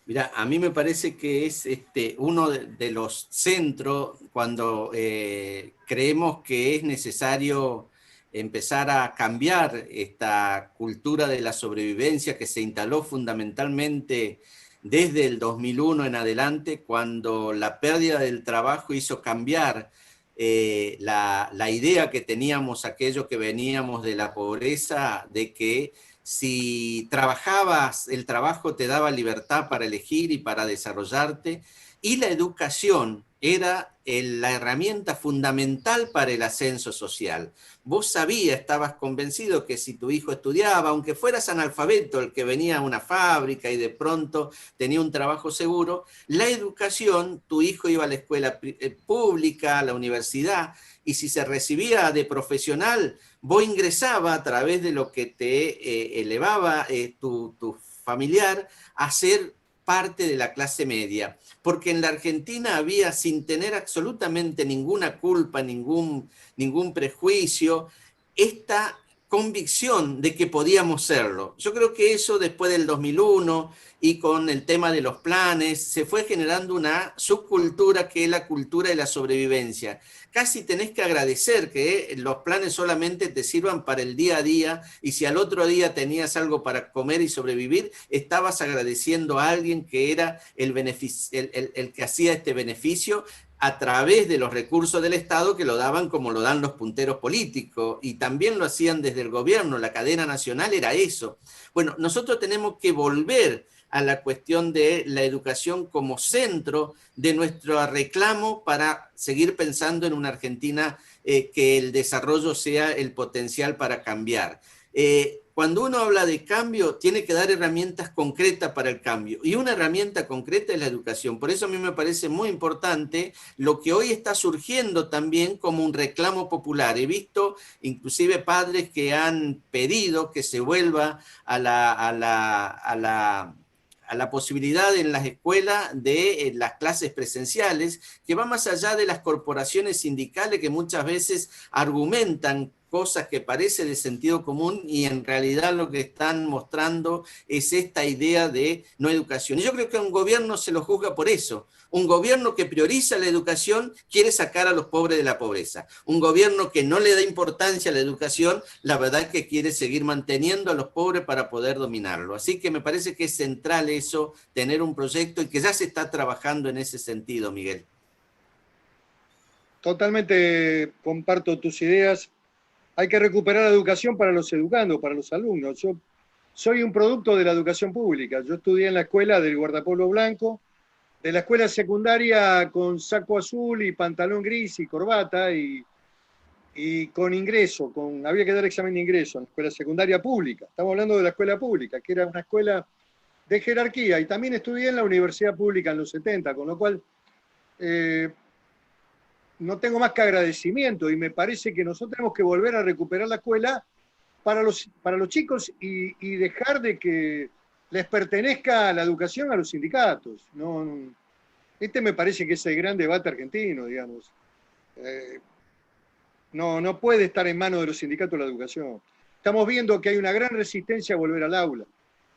mira, a mí me parece que es uno de los centros cuando creemos que es necesario empezar a cambiar esta cultura de la sobrevivencia que se instaló fundamentalmente desde el 2001 en adelante, cuando la pérdida del trabajo hizo cambiar la idea que teníamos aquellos que veníamos de la pobreza, de que si trabajabas, el trabajo te daba libertad para elegir y para desarrollarte, y la educación era la herramienta fundamental para el ascenso social. Vos sabías, estabas convencido que si tu hijo estudiaba, aunque fueras analfabeto, el que venía a una fábrica y de pronto tenía un trabajo seguro, la educación, tu hijo iba a la escuela pública, a la universidad, y si se recibía de profesional, vos ingresabas a través de lo que te elevaba tu familiar a ser parte de la clase media, porque en la Argentina había, sin tener absolutamente ninguna culpa, ningún prejuicio, esta convicción de que podíamos serlo. Yo creo que eso después del 2001 y con el tema de los planes, se fue generando una subcultura que es la cultura de la sobrevivencia. Casi tenés que agradecer que los planes solamente te sirvan para el día a día, y si al otro día tenías algo para comer y sobrevivir, estabas agradeciendo a alguien que era el que hacía este beneficio a través de los recursos del Estado, que lo daban como lo dan los punteros políticos, y también lo hacían desde el gobierno. La cadena nacional era eso. Bueno, nosotros tenemos que volver a la cuestión de la educación como centro de nuestro reclamo para seguir pensando en una Argentina que el desarrollo sea el potencial para cambiar. Cuando uno habla de cambio, tiene que dar herramientas concretas para el cambio. Y una herramienta concreta es la educación. Por eso a mí me parece muy importante lo que hoy está surgiendo también como un reclamo popular. He visto inclusive padres que han pedido que se vuelva a la posibilidad en las escuelas de las clases presenciales, que va más allá de las corporaciones sindicales que muchas veces argumentan cosas que parece de sentido común y en realidad lo que están mostrando es esta idea de no educación. Y yo creo que a un gobierno se lo juzga por eso. Un gobierno que prioriza la educación quiere sacar a los pobres de la pobreza. Un gobierno que no le da importancia a la educación, la verdad es que quiere seguir manteniendo a los pobres para poder dominarlo. Así que me parece que es central eso, tener un proyecto y que ya se está trabajando en ese sentido, Miguel. Totalmente comparto tus ideas. Hay que recuperar la educación para los educandos, para los alumnos. Yo soy un producto de la educación pública. Yo estudié en la escuela del guardapolvo blanco, de la escuela secundaria con saco azul y pantalón gris y corbata y con ingreso, había que dar examen de ingreso en la escuela secundaria pública. Estamos hablando de la escuela pública, que era una escuela de jerarquía. Y también estudié en la universidad pública en los 70, con lo cual no tengo más que agradecimiento y me parece que nosotros tenemos que volver a recuperar la escuela para los chicos y dejar de que les pertenezca la educación a los sindicatos. Este me parece que es el gran debate argentino, digamos. No puede estar en manos de los sindicatos la educación. Estamos viendo que hay una gran resistencia a volver al aula.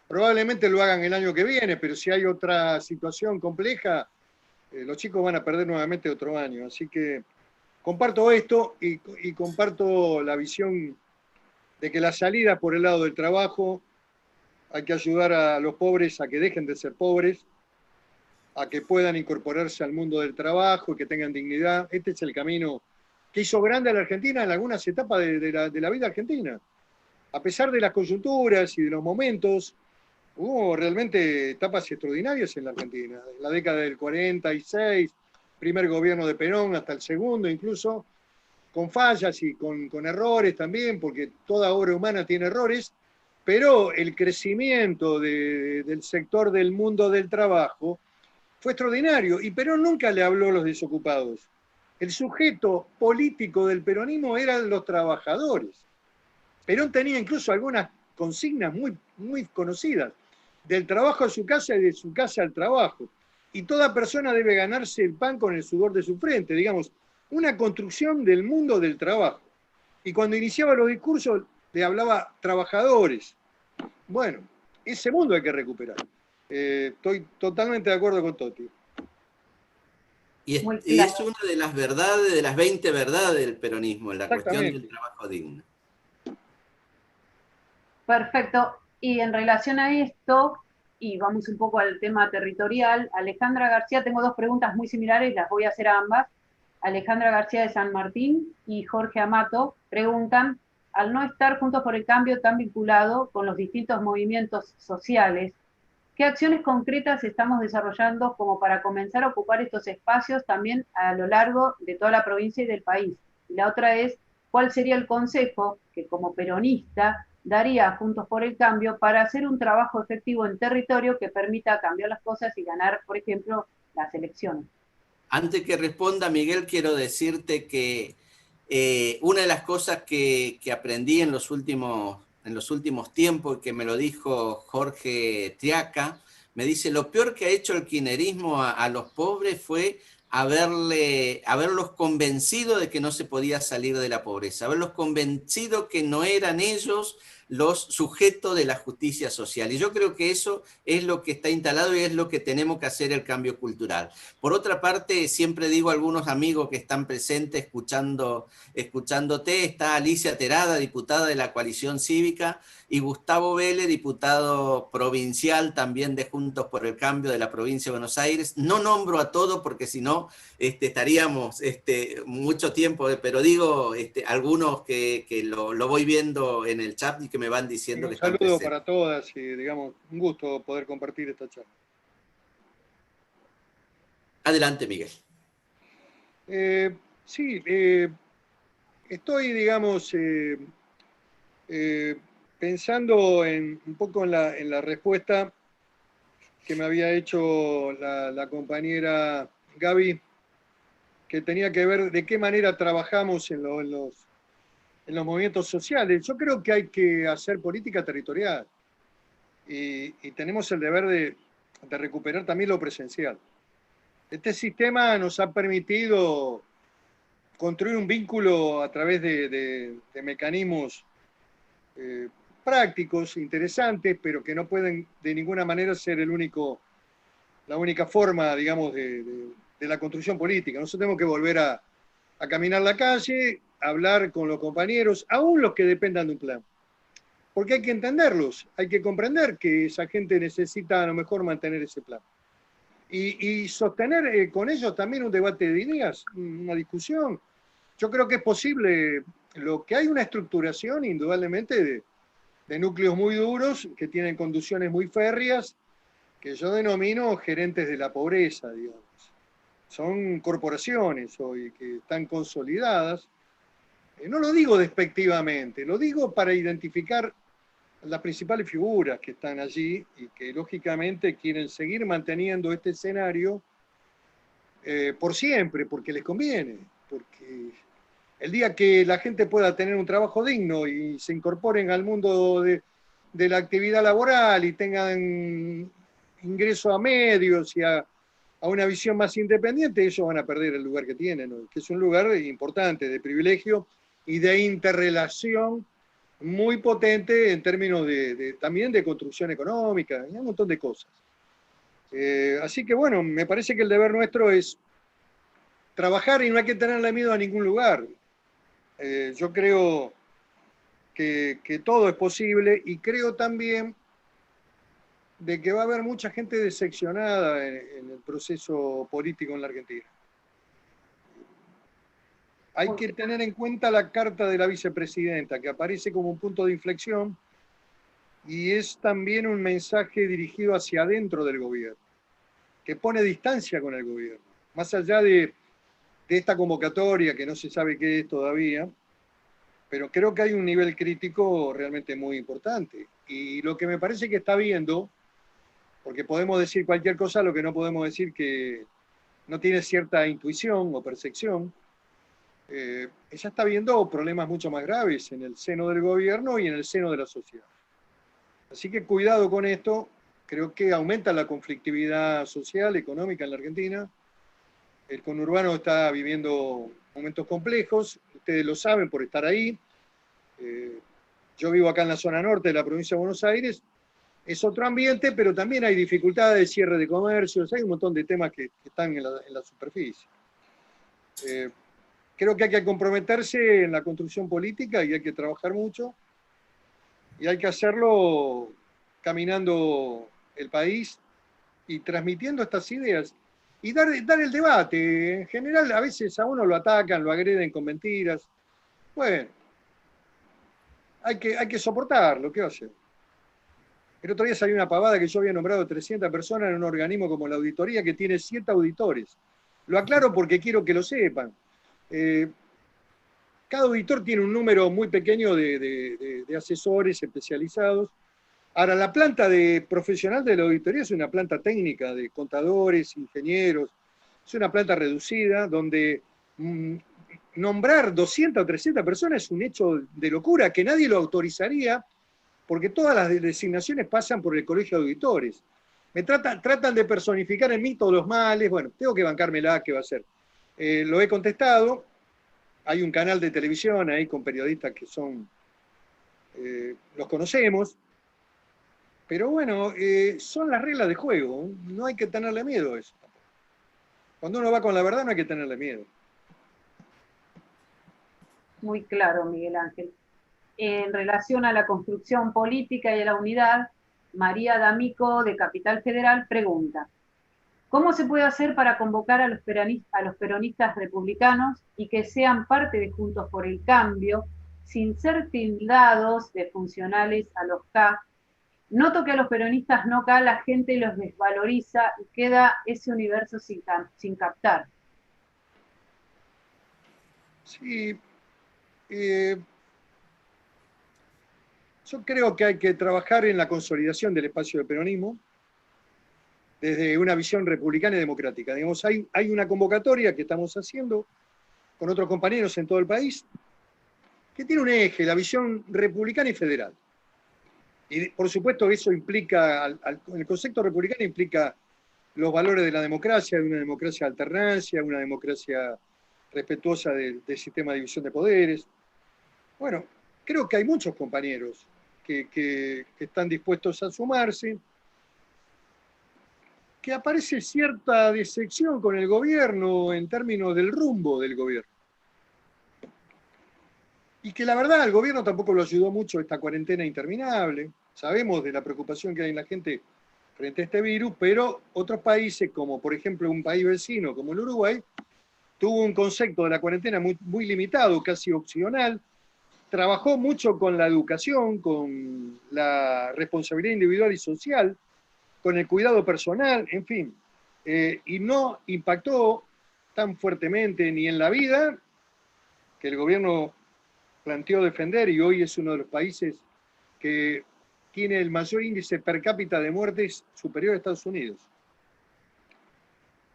Probablemente lo hagan el año que viene, pero si hay otra situación compleja, los chicos van a perder nuevamente otro año. Así que comparto esto y comparto la visión de que la salida por el lado del trabajo, hay que ayudar a los pobres a que dejen de ser pobres, a que puedan incorporarse al mundo del trabajo y que tengan dignidad. Este es el camino que hizo grande a la Argentina en algunas etapas de la vida argentina. A pesar de las coyunturas y de los momentos, hubo realmente etapas extraordinarias en la Argentina. En la década del 46, primer gobierno de Perón hasta el segundo incluso, con fallas y con errores también, porque toda obra humana tiene errores, pero el crecimiento del sector del mundo del trabajo fue extraordinario. Y Perón nunca le habló a los desocupados. El sujeto político del peronismo eran los trabajadores. Perón tenía incluso algunas consignas muy, muy conocidas, del trabajo a su casa y de su casa al trabajo. Y toda persona debe ganarse el pan con el sudor de su frente, digamos, una construcción del mundo del trabajo. Y cuando iniciaba los discursos le hablaba trabajadores. Bueno, ese mundo hay que recuperar. Estoy totalmente de acuerdo con Toti. Y es una de las verdades, de las 20 verdades del peronismo, en la cuestión del trabajo digno. Perfecto. Y en relación a esto, y vamos un poco al tema territorial, Alejandra García, tengo dos preguntas muy similares, las voy a hacer a ambas. Alejandra García de San Martín y Jorge Amato preguntan, al no estar Juntos por el Cambio tan vinculado con los distintos movimientos sociales, ¿qué acciones concretas estamos desarrollando como para comenzar a ocupar estos espacios también a lo largo de toda la provincia y del país? Y la otra es, ¿cuál sería el consejo que como peronista daría a Juntos por el Cambio para hacer un trabajo efectivo en territorio que permita cambiar las cosas y ganar, por ejemplo, las elecciones? Antes que responda, Miguel, quiero decirte que una de las cosas que aprendí en los últimos tiempos, que me lo dijo Jorge Triaca, me dice, lo peor que ha hecho el kirchnerismo a los pobres fue haberlos convencido de que no se podía salir de la pobreza, haberlos convencido que no eran ellos los sujetos de la justicia social. Y yo creo que eso es lo que está instalado y es lo que tenemos que hacer el cambio cultural. Por otra parte, siempre digo a algunos amigos que están presentes escuchándote, está Alicia Terada, diputada de la Coalición Cívica, y Gustavo Vélez, diputado provincial también de Juntos por el Cambio de la provincia de Buenos Aires. No nombro a todos porque si no estaríamos mucho tiempo, pero digo algunos que lo voy viendo en el chat y que me van diciendo que están presentes. Un saludo para todas y, digamos, un gusto poder compartir esta charla. Adelante, Miguel. Sí, estoy, digamos, pensando un poco en la respuesta que me había hecho la compañera Gaby, que tenía que ver de qué manera trabajamos en los movimientos sociales. Yo creo que hay que hacer política territorial y tenemos el deber de recuperar también lo presencial. Este sistema nos ha permitido construir un vínculo a través de mecanismos prácticos, interesantes, pero que no pueden de ninguna manera ser la única forma, digamos, de la construcción política. Nosotros tenemos que volver a caminar la calle, a hablar con los compañeros, aún los que dependan de un plan. Porque hay que entenderlos, hay que comprender que esa gente necesita a lo mejor mantener ese plan. Y sostener con ellos también un debate de ideas, una discusión. Yo creo que es posible, lo que hay una estructuración indudablemente de núcleos muy duros que tienen conducciones muy férreas, que yo denomino gerentes de la pobreza, digamos. Son corporaciones hoy que están consolidadas. No lo digo despectivamente, lo digo para identificar las principales figuras que están allí y que lógicamente quieren seguir manteniendo este escenario por siempre, porque les conviene, porque el día que la gente pueda tener un trabajo digno y se incorporen al mundo de la actividad laboral y tengan ingreso a medios y a una visión más independiente, ellos van a perder el lugar que tienen, ¿no? Que es un lugar importante de privilegio y de interrelación muy potente en términos también de construcción económica, y un montón de cosas. Así que bueno, me parece que el deber nuestro es trabajar y no hay que tenerle miedo a ningún lugar. Yo creo que todo es posible y creo también de que va a haber mucha gente decepcionada en el proceso político en la Argentina. Hay que tener en cuenta la carta de la vicepresidenta, que aparece como un punto de inflexión y es también un mensaje dirigido hacia adentro del gobierno, que pone distancia con el gobierno. Más allá de esta convocatoria, que no se sabe qué es todavía, pero creo que hay un nivel crítico realmente muy importante. Y lo que me parece que está viendo, porque podemos decir cualquier cosa, lo que no podemos decir que no tiene cierta intuición o percepción, ella está viendo problemas mucho más graves en el seno del gobierno y en el seno de la sociedad. Así que cuidado con esto, creo que aumenta la conflictividad social, económica en la Argentina. El conurbano está viviendo momentos complejos, ustedes lo saben por estar ahí. Yo vivo acá en la zona norte de la provincia de Buenos Aires, es otro ambiente, pero también hay dificultades de cierre de comercios, hay un montón de temas que están en la superficie. Creo que hay que comprometerse en la construcción política y hay que trabajar mucho, y hay que hacerlo caminando el país y transmitiendo estas ideas y dar el debate. En general, a veces a uno lo atacan, lo agreden con mentiras. Bueno, hay que soportarlo, ¿qué va a hacer? El otro día salió una pavada que yo había nombrado 300 personas en un organismo como la auditoría que tiene 7 auditores. Lo aclaro porque quiero que lo sepan. Cada auditor tiene un número muy pequeño de asesores especializados. Ahora, la planta de profesional de la auditoría es una planta técnica de contadores, ingenieros, es una planta reducida donde nombrar 200 o 300 personas es un hecho de locura que nadie lo autorizaría porque todas las designaciones pasan por el colegio de auditores. Tratan de personificar en mí todos los males, bueno, tengo que bancármela, ¿qué va a hacer? Lo he contestado, hay un canal de televisión ahí con periodistas que son, los conocemos, pero bueno, son las reglas de juego, no hay que tenerle miedo a eso. Cuando uno va con la verdad no hay que tenerle miedo. Muy claro, Miguel Ángel. En relación a la construcción política y a la unidad, María D'Amico, de Capital Federal, pregunta: ¿cómo se puede hacer para convocar a los peronistas republicanos y que sean parte de Juntos por el Cambio, sin ser tildados de funcionales a los K? Noto que a los peronistas no K la gente los desvaloriza y queda ese universo sin captar. Sí, yo creo que hay que trabajar en la consolidación del espacio del peronismo desde una visión republicana y democrática. Digamos, hay una convocatoria que estamos haciendo con otros compañeros en todo el país que tiene un eje, la visión republicana y federal. Y por supuesto eso implica, el concepto republicano implica los valores de la democracia, de una democracia de alternancia, una democracia respetuosa del sistema de división de poderes. Bueno, creo que hay muchos compañeros que están dispuestos a sumarse, que aparece cierta decepción con el gobierno en términos del rumbo del gobierno. Y que la verdad el gobierno tampoco lo ayudó mucho esta cuarentena interminable. Sabemos de la preocupación que hay en la gente frente a este virus, pero otros países, como por ejemplo un país vecino como el Uruguay, tuvo un concepto de la cuarentena muy limitado, casi opcional. Trabajó mucho con la educación, con la responsabilidad individual y social, con el cuidado personal, en fin, y no impactó tan fuertemente ni en la vida, que el gobierno planteó defender, y hoy es uno de los países que tiene el mayor índice per cápita de muertes superior a Estados Unidos.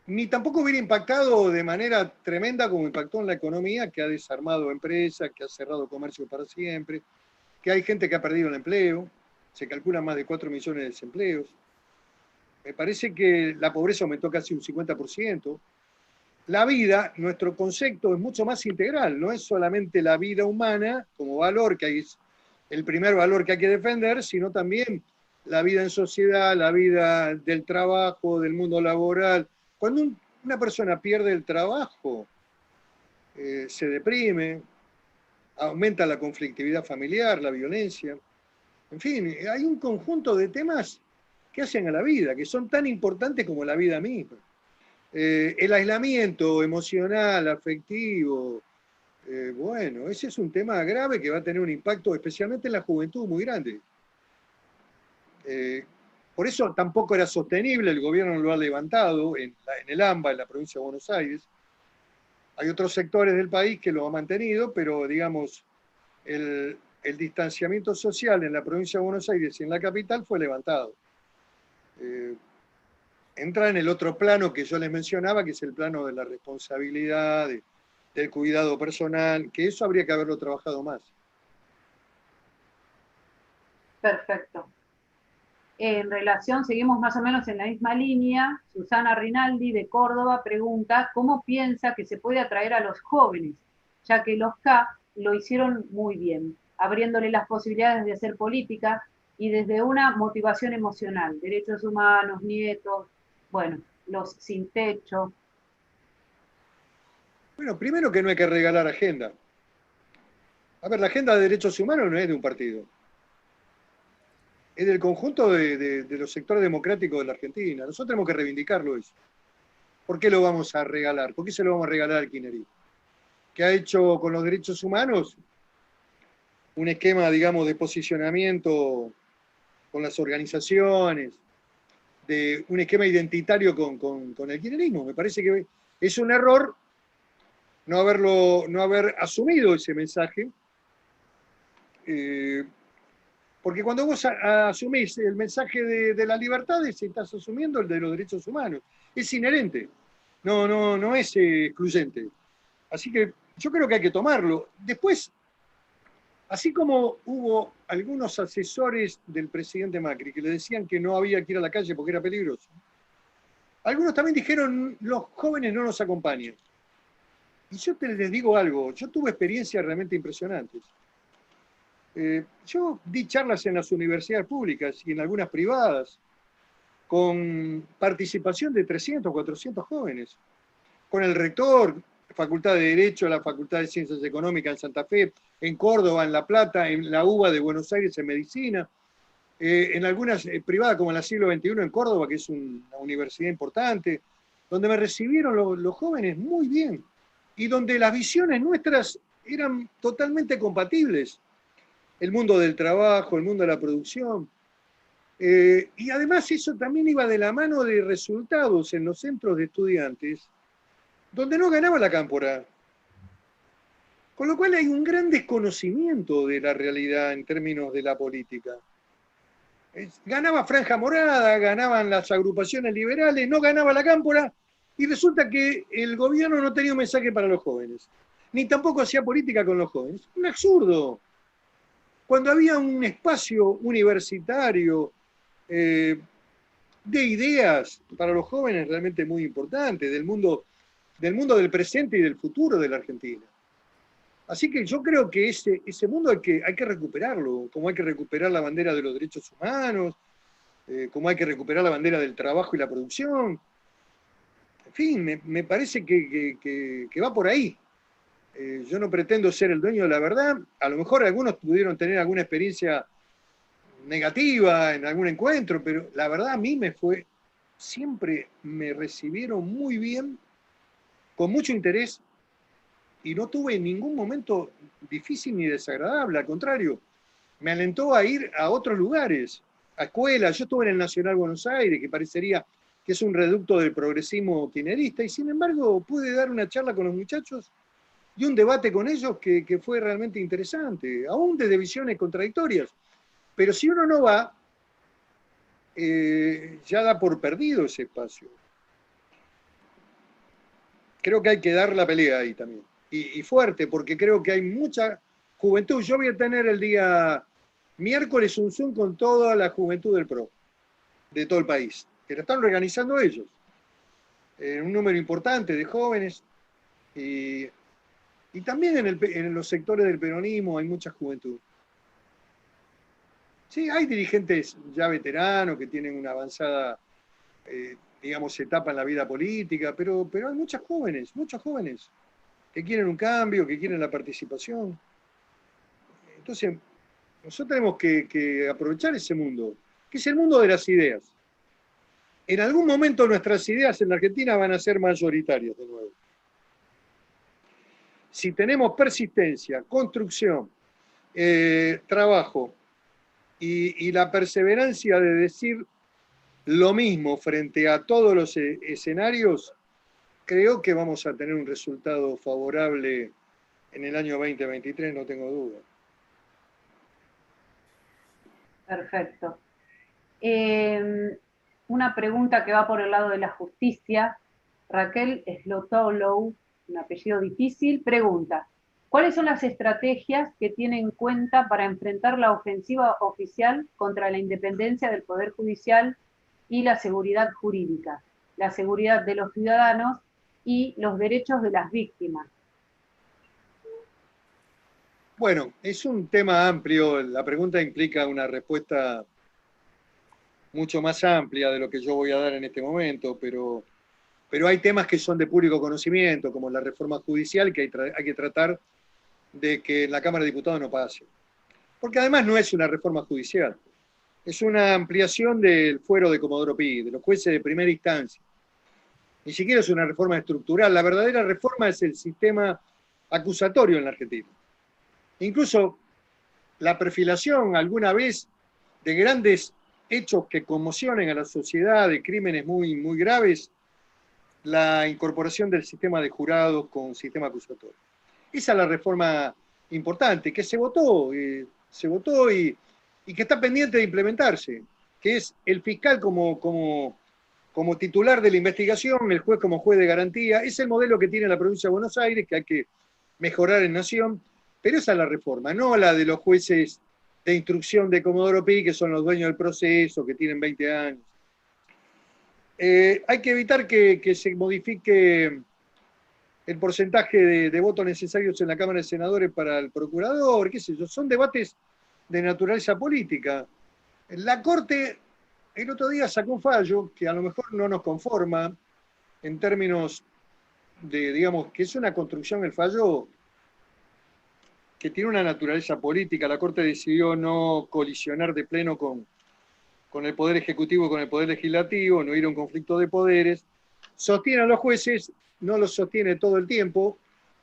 Ni tampoco hubiera impactado de manera tremenda como impactó en la economía, que ha desarmado empresas, que ha cerrado comercio para siempre, que hay gente que ha perdido el empleo, se calculan más de 4 millones de desempleos. Me parece que la pobreza aumentó casi un 50%. La vida, nuestro concepto es mucho más integral, no es solamente la vida humana como valor, que es el primer valor que hay que defender, sino también la vida en sociedad, la vida del trabajo, del mundo laboral. Cuando una persona pierde el trabajo, se deprime, aumenta la conflictividad familiar, la violencia. En fin, hay un conjunto de temas que hacen a la vida, que son tan importantes como la vida misma. El aislamiento emocional, afectivo, bueno, ese es un tema grave que va a tener un impacto especialmente en la juventud muy grande. Por eso tampoco era sostenible, el gobierno lo ha levantado en el AMBA, en la provincia de Buenos Aires. Hay otros sectores del país que lo han mantenido, pero digamos, el distanciamiento social en la provincia de Buenos Aires y en la capital fue levantado. Entra en el otro plano que yo les mencionaba, que es el plano de la responsabilidad, del cuidado personal, que eso habría que haberlo trabajado más. Perfecto. En relación, seguimos más o menos en la misma línea, Susana Rinaldi de Córdoba pregunta cómo piensa que se puede atraer a los jóvenes, ya que los K lo hicieron muy bien, abriéndole las posibilidades de hacer política y desde una motivación emocional, derechos humanos, nietos, bueno, los sin techo. Bueno, primero que no hay que regalar agenda. A ver, la agenda de derechos humanos no es de un partido. Es del conjunto de los sectores democráticos de la Argentina. Nosotros tenemos que reivindicarlo eso. ¿Por qué lo vamos a regalar? ¿Por qué se lo vamos a regalar al kirchnerismo? Que ha hecho con los derechos humanos un esquema, digamos, de posicionamiento con las organizaciones, de un esquema identitario con el kirchnerismo. Me parece que es un error no haber asumido ese mensaje, porque cuando vos asumís el mensaje de las libertades, estás asumiendo el de los derechos humanos. Es inherente, no es excluyente. Así que yo creo que hay que tomarlo. Después, así como hubo algunos asesores del presidente Macri que le decían que no había que ir a la calle porque era peligroso, algunos también dijeron, los jóvenes no nos acompañan. Y yo les digo algo, yo tuve experiencias realmente impresionantes. Yo di charlas en las universidades públicas y en algunas privadas, con participación de 300, 400 jóvenes, con el rector, Facultad de Derecho, la Facultad de Ciencias Económicas en Santa Fe, en Córdoba, en La Plata, en la UBA de Buenos Aires en Medicina, en algunas privadas como en la Siglo XXI en Córdoba, que es una universidad importante, donde me recibieron los jóvenes muy bien y donde las visiones nuestras eran totalmente compatibles. El mundo del trabajo, el mundo de la producción. Y además eso también iba de la mano de resultados en los centros de estudiantes, donde no ganaba la cámpora. Con lo cual hay un gran desconocimiento de la realidad en términos de la política. Ganaba Franja Morada, ganaban las agrupaciones liberales, no ganaba la cámpora, y resulta que el gobierno no tenía un mensaje para los jóvenes, ni tampoco hacía política con los jóvenes. Un absurdo. Cuando había un espacio universitario de ideas para los jóvenes realmente muy importante, del mundo del mundo del presente y del futuro de la Argentina. Así que yo creo que ese mundo hay que recuperarlo, como hay que recuperar la bandera de los derechos humanos, como hay que recuperar la bandera del trabajo y la producción. En fin, me parece que va por ahí. Yo no pretendo ser el dueño de la verdad. A lo mejor algunos pudieron tener alguna experiencia negativa en algún encuentro, pero la verdad a mí siempre me recibieron muy bien, con mucho interés, y no tuve ningún momento difícil ni desagradable, al contrario, me alentó a ir a otros lugares, a escuelas. Yo estuve en el Nacional Buenos Aires, que parecería que es un reducto del progresismo kirchnerista, y sin embargo pude dar una charla con los muchachos y un debate con ellos que fue realmente interesante, aún desde visiones contradictorias. Pero si uno no va, ya da por perdido ese espacio. Creo que hay que dar la pelea ahí también. Y fuerte, porque creo que hay mucha juventud. Yo voy a tener el día miércoles un Zoom con toda la juventud del PRO, de todo el país, que lo están organizando ellos. Un número importante de jóvenes. Y también en los sectores del peronismo hay mucha juventud. Sí, hay dirigentes ya veteranos que tienen una avanzada, digamos, etapa en la vida política, pero hay muchos jóvenes que quieren un cambio, que quieren la participación. Entonces, nosotros tenemos que aprovechar ese mundo, que es el mundo de las ideas. En algún momento nuestras ideas en la Argentina van a ser mayoritarias de nuevo. Si tenemos persistencia, construcción, trabajo y la perseverancia de decir lo mismo frente a todos los escenarios, creo que vamos a tener un resultado favorable en el año 2023, no tengo duda. Perfecto. Una pregunta que va por el lado de la justicia. Raquel Slotolow, un apellido difícil, pregunta: ¿cuáles son las estrategias que tiene en cuenta para enfrentar la ofensiva oficial contra la independencia del Poder Judicial y la seguridad jurídica, la seguridad de los ciudadanos y los derechos de las víctimas? Bueno, es un tema amplio. La pregunta implica una respuesta mucho más amplia de lo que yo voy a dar en este momento, pero hay temas que son de público conocimiento, como la reforma judicial, que hay que tratar de que en la Cámara de Diputados no pase. Porque además no es una reforma judicial, es una ampliación del fuero de Comodoro Pi, de los jueces de primera instancia. Ni siquiera es una reforma estructural. La verdadera reforma es el sistema acusatorio en la Argentina. Incluso la perfilación alguna vez de grandes hechos que conmocionen a la sociedad, de crímenes muy, muy graves, la incorporación del sistema de jurados con sistema acusatorio. Esa es la reforma importante, que se votó y que está pendiente de implementarse, que es el fiscal como titular de la investigación, el juez como juez de garantía. Es el modelo que tiene la provincia de Buenos Aires, que hay que mejorar en Nación, pero esa es la reforma, no la de los jueces de instrucción de Comodoro Pi, que son los dueños del proceso, que tienen 20 años. Hay que evitar que se modifique el porcentaje de votos necesarios en la Cámara de Senadores para el procurador, qué sé yo, son debates de naturaleza política. La Corte el otro día sacó un fallo que a lo mejor no nos conforma en términos de, digamos, que es una construcción, el fallo que tiene una naturaleza política. La Corte decidió no colisionar de pleno con el Poder Ejecutivo y con el Poder Legislativo, no ir a un conflicto de poderes. Sostiene a los jueces, no los sostiene todo el tiempo,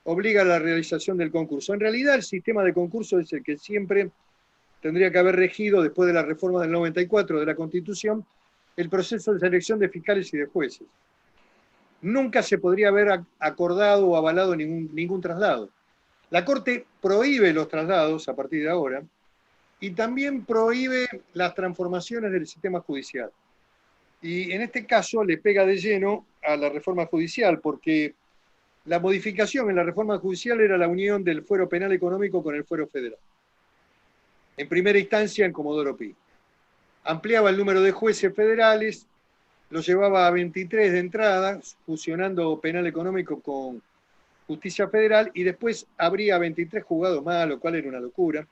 obliga a la realización del concurso. En realidad, el sistema de concurso es el que siempre tendría que haber regido, después de la reforma del 94 de la Constitución, el proceso de selección de fiscales y de jueces. Nunca se podría haber acordado o avalado ningún traslado. La Corte prohíbe los traslados a partir de ahora y también prohíbe las transformaciones del sistema judicial. Y en este caso le pega de lleno a la reforma judicial, porque la modificación en la reforma judicial era la unión del fuero penal económico con el fuero federal. En primera instancia en Comodoro Pi. Ampliaba el número de jueces federales lo llevaba a 23 de entrada, fusionando penal económico con justicia federal, y después habría 23 juzgados más, lo cual era una locura.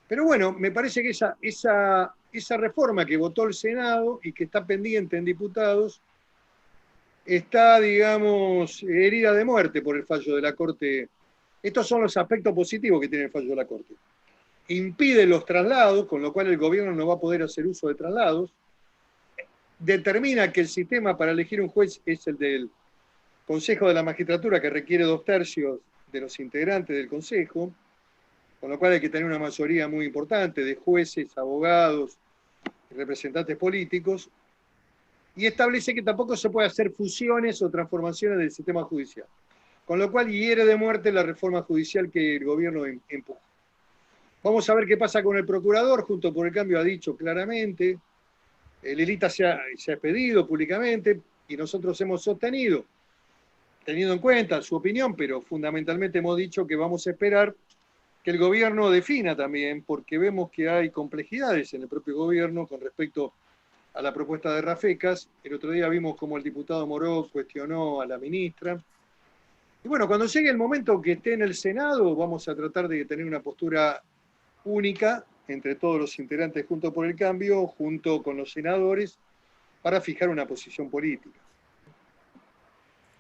Pero bueno, me parece que esa reforma que votó el Senado y que está pendiente en diputados, está, digamos, herida de muerte por el fallo de la Corte. Estos son los aspectos positivos que tiene el fallo de la Corte. Impide los traslados, con lo cual el gobierno no va a poder hacer uso de traslados. Determina que el sistema para elegir un juez es el del Consejo de la Magistratura, que requiere 2/3 de los integrantes del Consejo, con lo cual hay que tener una mayoría muy importante de jueces, abogados y representantes políticos, y establece que tampoco se puede hacer fusiones o transformaciones del sistema judicial, con lo cual hiere de muerte la reforma judicial que el gobierno empuja. Vamos a ver qué pasa con el procurador. Junto por el Cambio ha dicho claramente, Lelita se ha expedido públicamente y nosotros hemos sostenido, teniendo en cuenta su opinión, pero fundamentalmente hemos dicho que vamos a esperar que el gobierno defina también, porque vemos que hay complejidades en el propio gobierno con respecto a la propuesta de Rafecas. El otro día vimos cómo el diputado Moró cuestionó a la ministra. Y bueno, cuando llegue el momento que esté en el Senado, vamos a tratar de tener una postura única entre todos los integrantes Juntos por el Cambio, junto con los senadores, para fijar una posición política.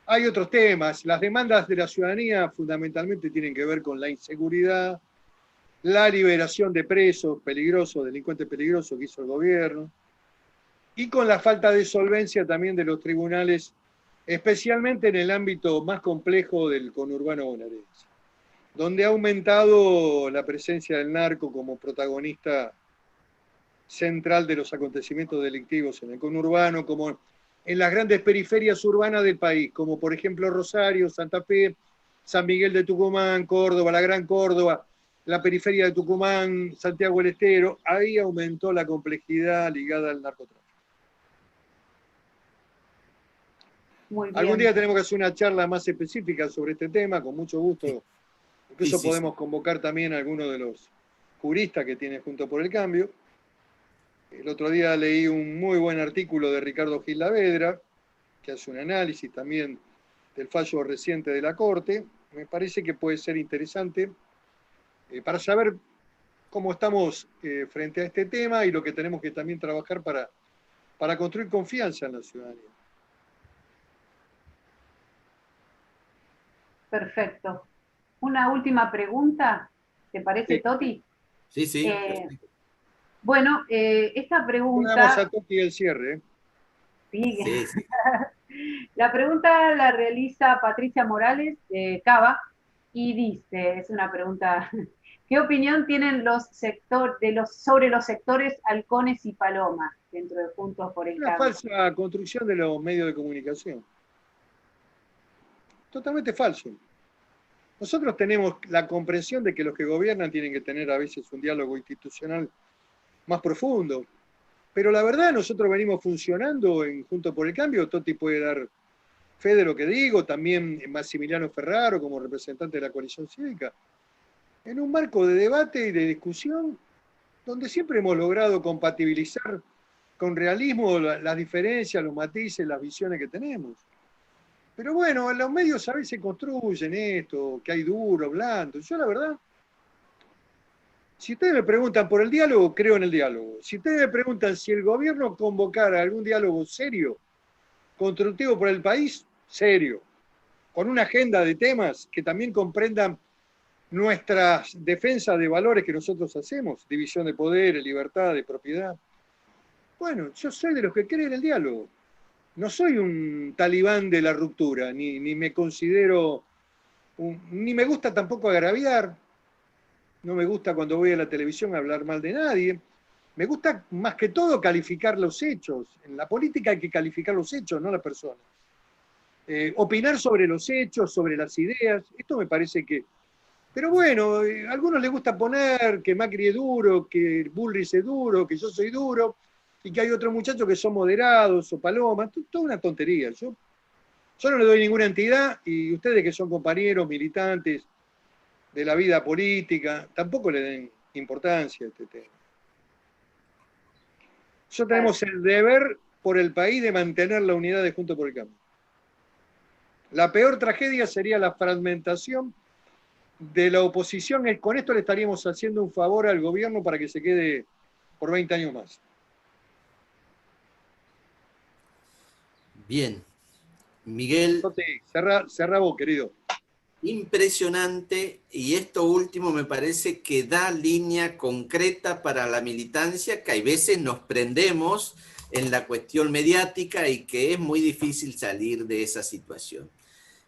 Hay otros temas. Las demandas de la ciudadanía fundamentalmente tienen que ver con la inseguridad, la liberación de presos peligrosos, delincuentes peligrosos que hizo el gobierno, y con la falta de solvencia también de los tribunales, especialmente en el ámbito más complejo del conurbano bonaerense, donde ha aumentado la presencia del narco como protagonista central de los acontecimientos delictivos en el conurbano, como en las grandes periferias urbanas del país, como por ejemplo Rosario, Santa Fe, San Miguel de Tucumán, Córdoba, la Gran Córdoba, la periferia de Tucumán, Santiago del Estero. Ahí aumentó la complejidad ligada al narcotráfico. Muy bien. Algún día tenemos que hacer una charla más específica sobre este tema, con mucho gusto. Incluso podemos convocar también a algunos de los juristas que tiene Juntos por el Cambio. El otro día leí un muy buen artículo de Ricardo Gil Lavedra, que hace un análisis también del fallo reciente de la Corte. Me parece que puede ser interesante para saber cómo estamos frente a este tema y lo que tenemos que también trabajar para construir confianza en la ciudadanía. Perfecto. Una última pregunta, ¿te parece, Sí. Toti? Sí, sí. Bueno, esta pregunta... Vamos a Toti el cierre. Sí. Sí, sí. La pregunta la realiza Patricia Morales de Cava y dice, es una pregunta, ¿qué opinión tienen sobre los sectores halcones y palomas dentro de Juntos por el Una Cambio? falsa construcción de los medios de comunicación. Totalmente falso. Nosotros tenemos la comprensión de que los que gobiernan tienen que tener a veces un diálogo institucional más profundo. Pero la verdad, nosotros venimos funcionando en Juntos por el Cambio. Toti puede dar fe de lo que digo, también Massimiliano Ferraro como representante de la coalición cívica, en un marco de debate y de discusión donde siempre hemos logrado compatibilizar con realismo las diferencias, los matices, las visiones que tenemos. Pero bueno, los medios a veces construyen esto, que hay duro, blando. Yo la verdad, si ustedes me preguntan por el diálogo, creo en el diálogo. Si ustedes me preguntan si el gobierno convocara algún diálogo serio, constructivo por el país, serio, con una agenda de temas que también comprendan nuestras defensas de valores que nosotros hacemos, división de poderes, libertad, de propiedad. Bueno, yo soy de los que creen en el diálogo. No soy un talibán de la ruptura, ni me considero, ni me gusta tampoco agraviar, no me gusta cuando voy a la televisión hablar mal de nadie. Me gusta más que todo calificar los hechos. En la política hay que calificar los hechos, no la persona. Opinar sobre los hechos, sobre las ideas, esto me parece que... Pero bueno, a algunos les gusta poner que Macri es duro, que Bullrich es duro, que yo soy duro, y que hay otros muchachos que son moderados o palomas, toda una tontería. Yo no le doy ninguna entidad, y ustedes que son compañeros, militantes de la vida política, tampoco le den importancia a este tema. Nosotros tenemos el deber por el país de mantener la unidad de Juntos por el Cambio. La peor tragedia sería la fragmentación de la oposición. Con esto le estaríamos haciendo un favor al gobierno para que se quede por 20 años más. Bien. Miguel. Cerrá vos, querido. Impresionante, y esto último me parece que da línea concreta para la militancia, que hay veces nos prendemos en la cuestión mediática y que es muy difícil salir de esa situación.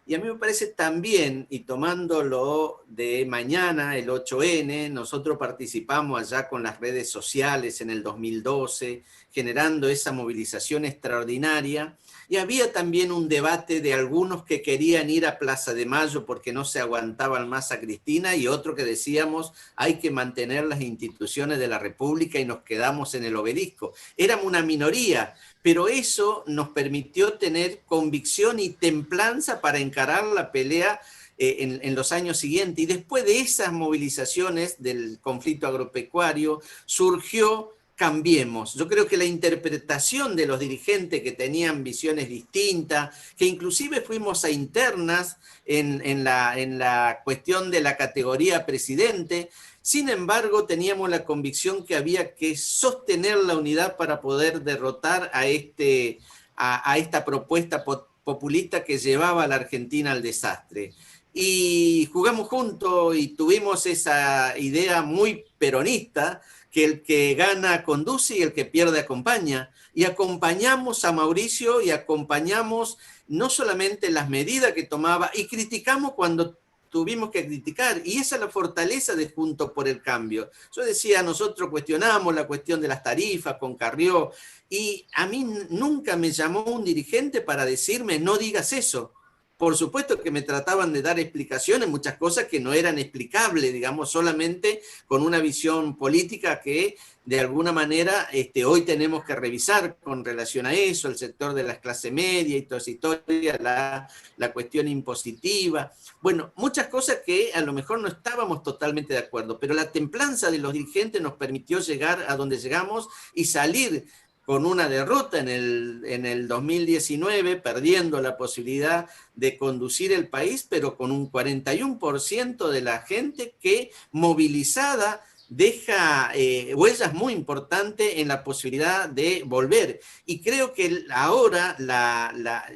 Y a mí me parece también, y tomándolo de mañana, el 8N, nosotros participamos allá con las redes sociales en el 2012, generando esa movilización extraordinaria, y había también un debate de algunos que querían ir a Plaza de Mayo porque no se aguantaban más a Cristina, y otro que decíamos, hay que mantener las instituciones de la República y nos quedamos en el Obelisco. Éramos una minoría, pero eso nos permitió tener convicción y templanza para encarar la pelea en los años siguientes. Y después de esas movilizaciones del conflicto agropecuario surgió Cambiemos. Yo creo que la interpretación de los dirigentes que tenían visiones distintas, que inclusive fuimos a internas en la cuestión de la categoría presidente, sin embargo teníamos la convicción que había que sostener la unidad para poder derrotar a esta propuesta populista que llevaba a la Argentina al desastre. Y jugamos juntos y tuvimos esa idea muy peronista, que el que gana conduce y el que pierde acompaña. Y acompañamos a Mauricio y acompañamos no solamente las medidas que tomaba, y criticamos cuando tuvimos que criticar, y esa es la fortaleza de Juntos por el Cambio. Yo decía, nosotros cuestionamos la cuestión de las tarifas con Carrió, y a mí nunca me llamó un dirigente para decirme, no digas eso. Por supuesto que me trataban de dar explicaciones, muchas cosas que no eran explicables, digamos, solamente con una visión política que de alguna manera hoy tenemos que revisar con relación a eso, el sector de las clases medias y toda esa historia, la cuestión impositiva. Bueno, muchas cosas que a lo mejor no estábamos totalmente de acuerdo, pero la templanza de los dirigentes nos permitió llegar a donde llegamos y salir con una derrota en el 2019, perdiendo la posibilidad de conducir el país, pero con un 41% de la gente que movilizada deja huellas muy importantes en la posibilidad de volver. Y creo que ahora la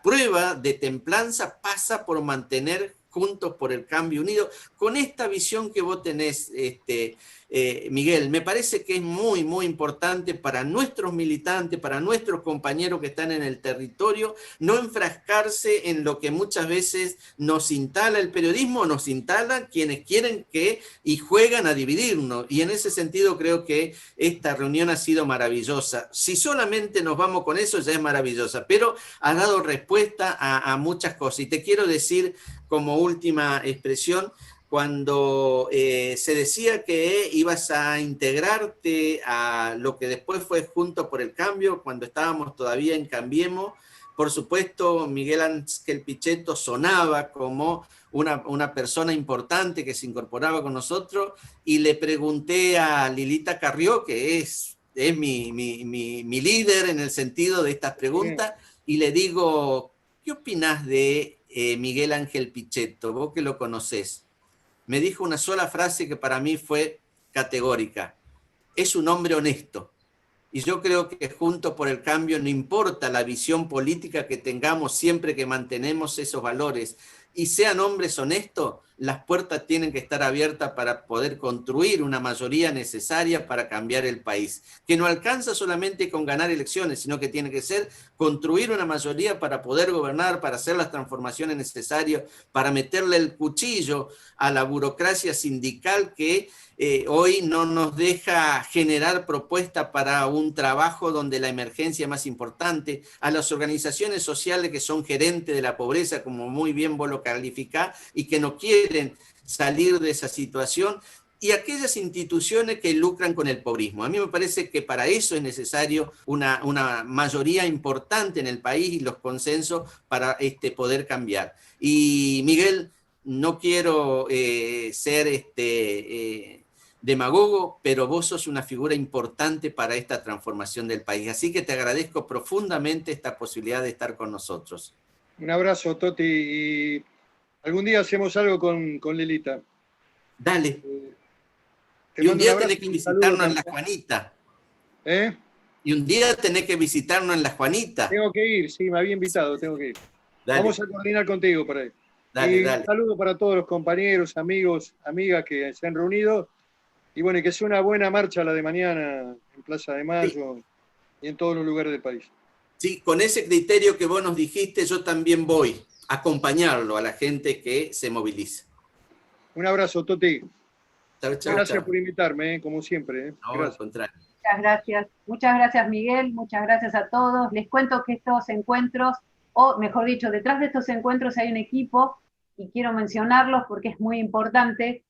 prueba de templanza pasa por mantener Juntos por el Cambio unido, con esta visión que vos tenés, Miguel. Me parece que es muy, muy importante para nuestros militantes, para nuestros compañeros que están en el territorio, no enfrascarse en lo que muchas veces nos instala el periodismo, nos instalan quienes quieren y juegan a dividirnos. Y en ese sentido creo que esta reunión ha sido maravillosa. Si solamente nos vamos con eso, ya es maravillosa, pero ha dado respuesta a muchas cosas. Y te quiero decir, como última expresión, cuando se decía que ibas a integrarte a lo que después fue Juntos por el Cambio, cuando estábamos todavía en Cambiemos, por supuesto Miguel Ángel Pichetto sonaba como una persona importante que se incorporaba con nosotros, y le pregunté a Lilita Carrió, que es mi líder en el sentido de estas preguntas, y le digo, ¿qué opinás de Miguel Ángel Pichetto, vos que lo conocés? Me dijo una sola frase que para mí fue categórica: es un hombre honesto. Y yo creo que Juntos por el Cambio, no importa la visión política que tengamos, siempre que mantenemos esos valores y sean hombres honestos, las puertas tienen que estar abiertas para poder construir una mayoría necesaria para cambiar el país. Que no alcanza solamente con ganar elecciones, sino que tiene que ser construir una mayoría para poder gobernar, para hacer las transformaciones necesarias, para meterle el cuchillo a la burocracia sindical que hoy no nos deja generar propuestas para un trabajo donde la emergencia es más importante, a las organizaciones sociales que son gerentes de la pobreza, como muy bien vos lo calificás, y que no quieren salir de esa situación, y aquellas instituciones que lucran con el pobrismo. A mí me parece que para eso es necesario una mayoría importante en el país y los consensos para poder cambiar. Y Miguel, no quiero ser demagogo, pero vos sos una figura importante para esta transformación del país. Así que te agradezco profundamente esta posibilidad de estar con nosotros. Un abrazo, Toti, y algún día hacemos algo con Lilita. Dale. Te Y un mando día abrazo tenés que y un saludo visitarnos en La también. Juanita. ¿Eh? Y un día tenés que visitarnos en La Juanita. Tengo que ir, sí, me había invitado, tengo que ir. Dale, Vamos a coordinar contigo por ahí. dale, Y dale. un saludo para todos los compañeros, amigos, amigas que se han reunido. Y bueno, y que sea una buena marcha la de mañana en Plaza de Mayo y en todos los lugares del país. Sí, con ese criterio que vos nos dijiste, yo también voy a acompañarlo a la gente que se moviliza. Un abrazo, Toti. Chau, chau, Gracias chau. por invitarme, como siempre. No, al Gracias. contrario. Muchas gracias Miguel, muchas gracias a todos. Les cuento que estos encuentros, o mejor dicho, detrás de estos encuentros hay un equipo, y quiero mencionarlos porque es muy importante.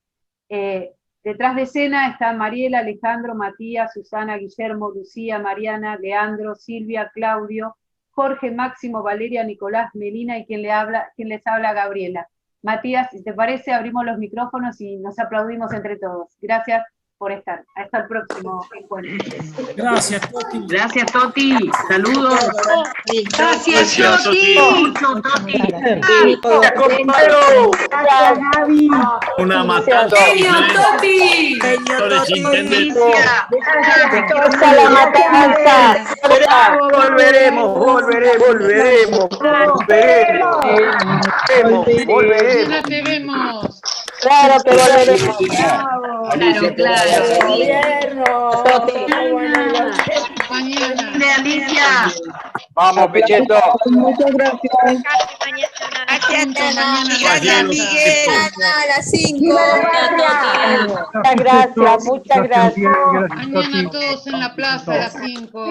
Detrás de escena están Mariela, Alejandro, Matías, Susana, Guillermo, Lucía, Mariana, Leandro, Silvia, Claudio, Jorge, Máximo, Valeria, Nicolás, Melina y quien les habla, Gabriela. Matías, si te parece, abrimos los micrófonos y nos aplaudimos entre todos. Gracias por estar. Hasta el próximo encuentro. Gracias, Toti. Gracias, Toti. Saludos. Gracias, Toti. Mucho, Toti. Gracias, compañero. Gracias, Gaby. Una matanza. ¡Genio, Toti! Exitosa la matanza. Volveremos. Ya te vemos. Claro que volveremos. Claro. Gobierno. Mañana. De Alicia. Vamos, Pichetto. Muchas gracias. Gracias, Miguel. A las 5. Muchas gracias, muchas gracias. Mañana todos en la plaza a las 5.